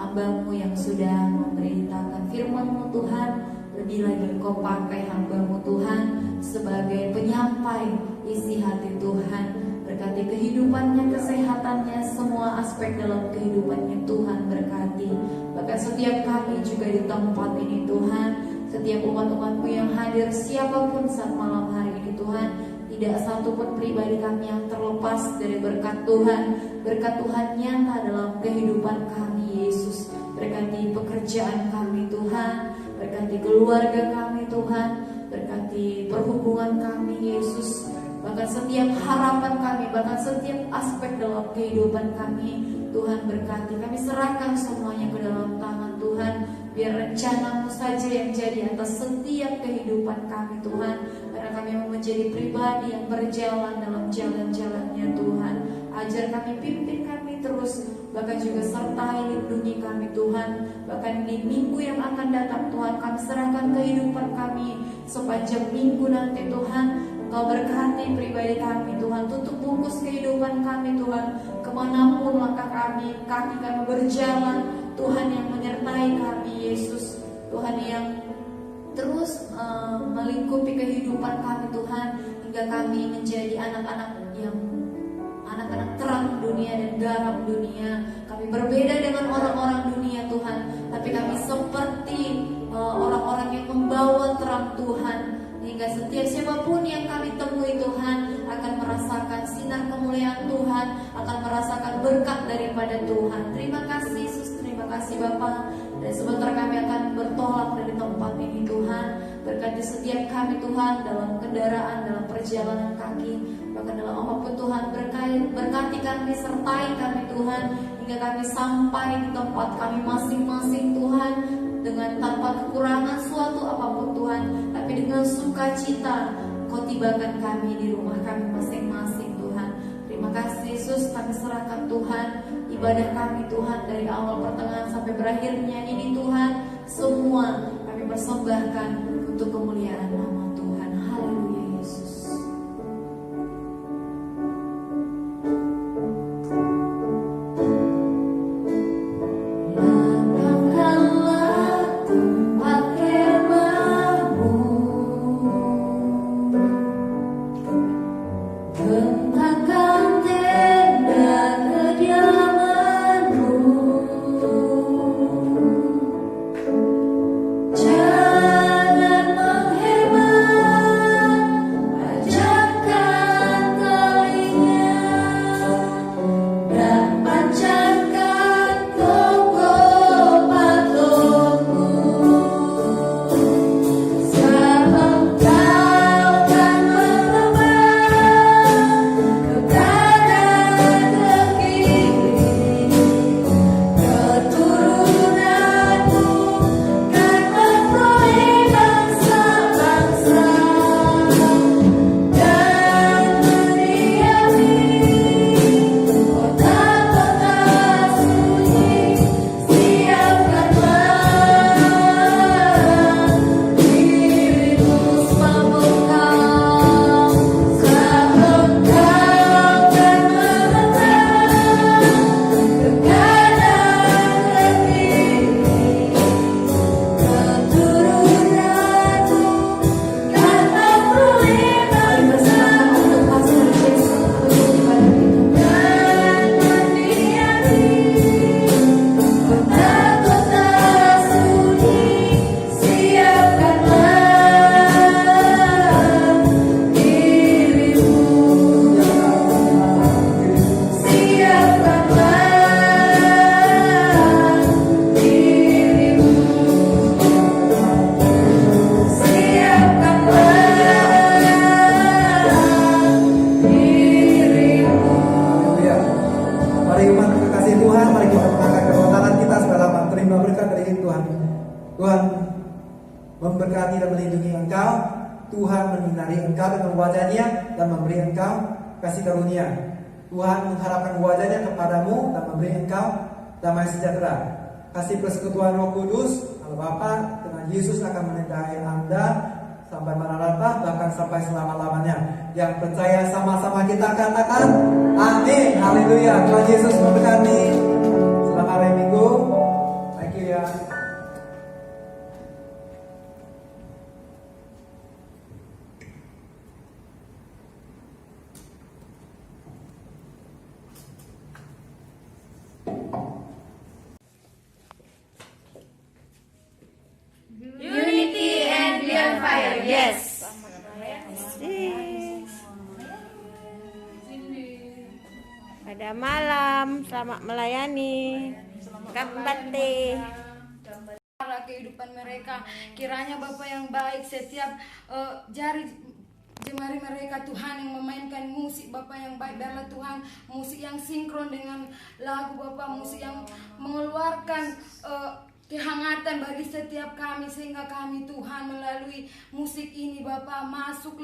A: hamba-Mu yang sudah memberitakan firman-Mu Tuhan. Lebih lagi Engkau pakai hamba-Mu Tuhan sebagai penyampai isi hati Tuhan. Berkati kehidupannya, kesehatannya, semua aspek dalam kehidupannya Tuhan berkati. Bahkan setiap kami juga di tempat ini Tuhan, setiap umat-umat-Mu yang hadir, siapapun saat malam hari ini Tuhan, tidak satu pun pribadi kami yang terlepas dari berkat Tuhan. Berkat Tuhan nyata dalam kehidupan kami Yesus. Berkati pekerjaan kami Tuhan, berkati keluarga kami Tuhan, berkati perhubungan kami Yesus. Bahkan setiap harapan kami, bahkan setiap aspek dalam kehidupan kami Tuhan berkati. Kami serahkan semuanya ke dalam tangan Tuhan. Biar rencana-Mu saja yang jadi atas setiap kehidupan kami Tuhan. Karena kami mau menjadi pribadi yang berjalan dalam jalan-jalan-Nya Tuhan. Ajar kami, pimpin kami terus. Bahkan juga sertai, lindungi kami Tuhan. Bahkan di minggu yang akan datang Tuhan, kami serahkan kehidupan kami sepanjang minggu nanti Tuhan. Engkau berkati pribadi kami Tuhan. Tutup bungkus kehidupan kami Tuhan. Kemanapun langkah kami, kaki kami berjalan, Tuhan yang menyertai kami Yesus. Tuhan yang terus melingkupi kehidupan kami Tuhan, hingga kami menjadi anak-anak terang dunia dan garam dunia. Kami berbeda dengan orang-orang dunia Tuhan, tapi kami seperti orang-orang yang membawa terang Tuhan, hingga setiap siapapun yang kami temui Tuhan akan merasakan sinar kemuliaan Tuhan, akan merasakan berkat daripada Tuhan. Terima kasih Yesus, terima kasih Bapa. Dan sebentar kami akan bertolak dari tempat ini Tuhan. Berkati setiap kami Tuhan dalam kendaraan, dalam perjalanan kaki, bahkan dalam apapun Tuhan. Berkati kami, sertai kami Tuhan, hingga kami sampai di tempat kami masing-masing Tuhan, dengan tanpa kekurangan suatu apapun Tuhan, tapi dengan sukacita Kau tibakan kami di rumah kami masing-masing Tuhan. Terima kasih Yesus, kami serahkan Tuhan ibadah kami Tuhan, dari awal pertengahan sampai berakhirnya ini Tuhan, semua kami persembahkan untuk kemuliaan nama Tuhan. Haleluya Yesus.
D: Jangan menghemat
C: memberkati dan melindungi engkau. Tuhan menyinari engkau dengan wajah-Nya dan memberi engkau kasih karunia. Tuhan mengharapkan wajah-Nya kepadamu dan memberi engkau damai sejahtera. Kasih persekutuan Roh Kudus, Allah Bapa dengan Yesus akan menyertai Anda sampai Maranatha, bahkan sampai selama-lamanya. Yang percaya sama-sama kita katakan amin. Haleluya. Tuhan Yesus memberkati. Selamat hari Minggu. Thank you ya.
B: Unity and beyond fire, yes. Pada malam, selamat melayani. Kambate.
A: Kehidupan mereka, kiranya Bapa yang baik setiap jemari mereka Tuhan yang memainkan musik Bapa yang baik darlah Tuhan, musik yang sinkron dengan lagu Bapa, musik yang mengeluarkan kehangatan bagi setiap kami, sehingga kami Tuhan melalui musik ini Bapa masuk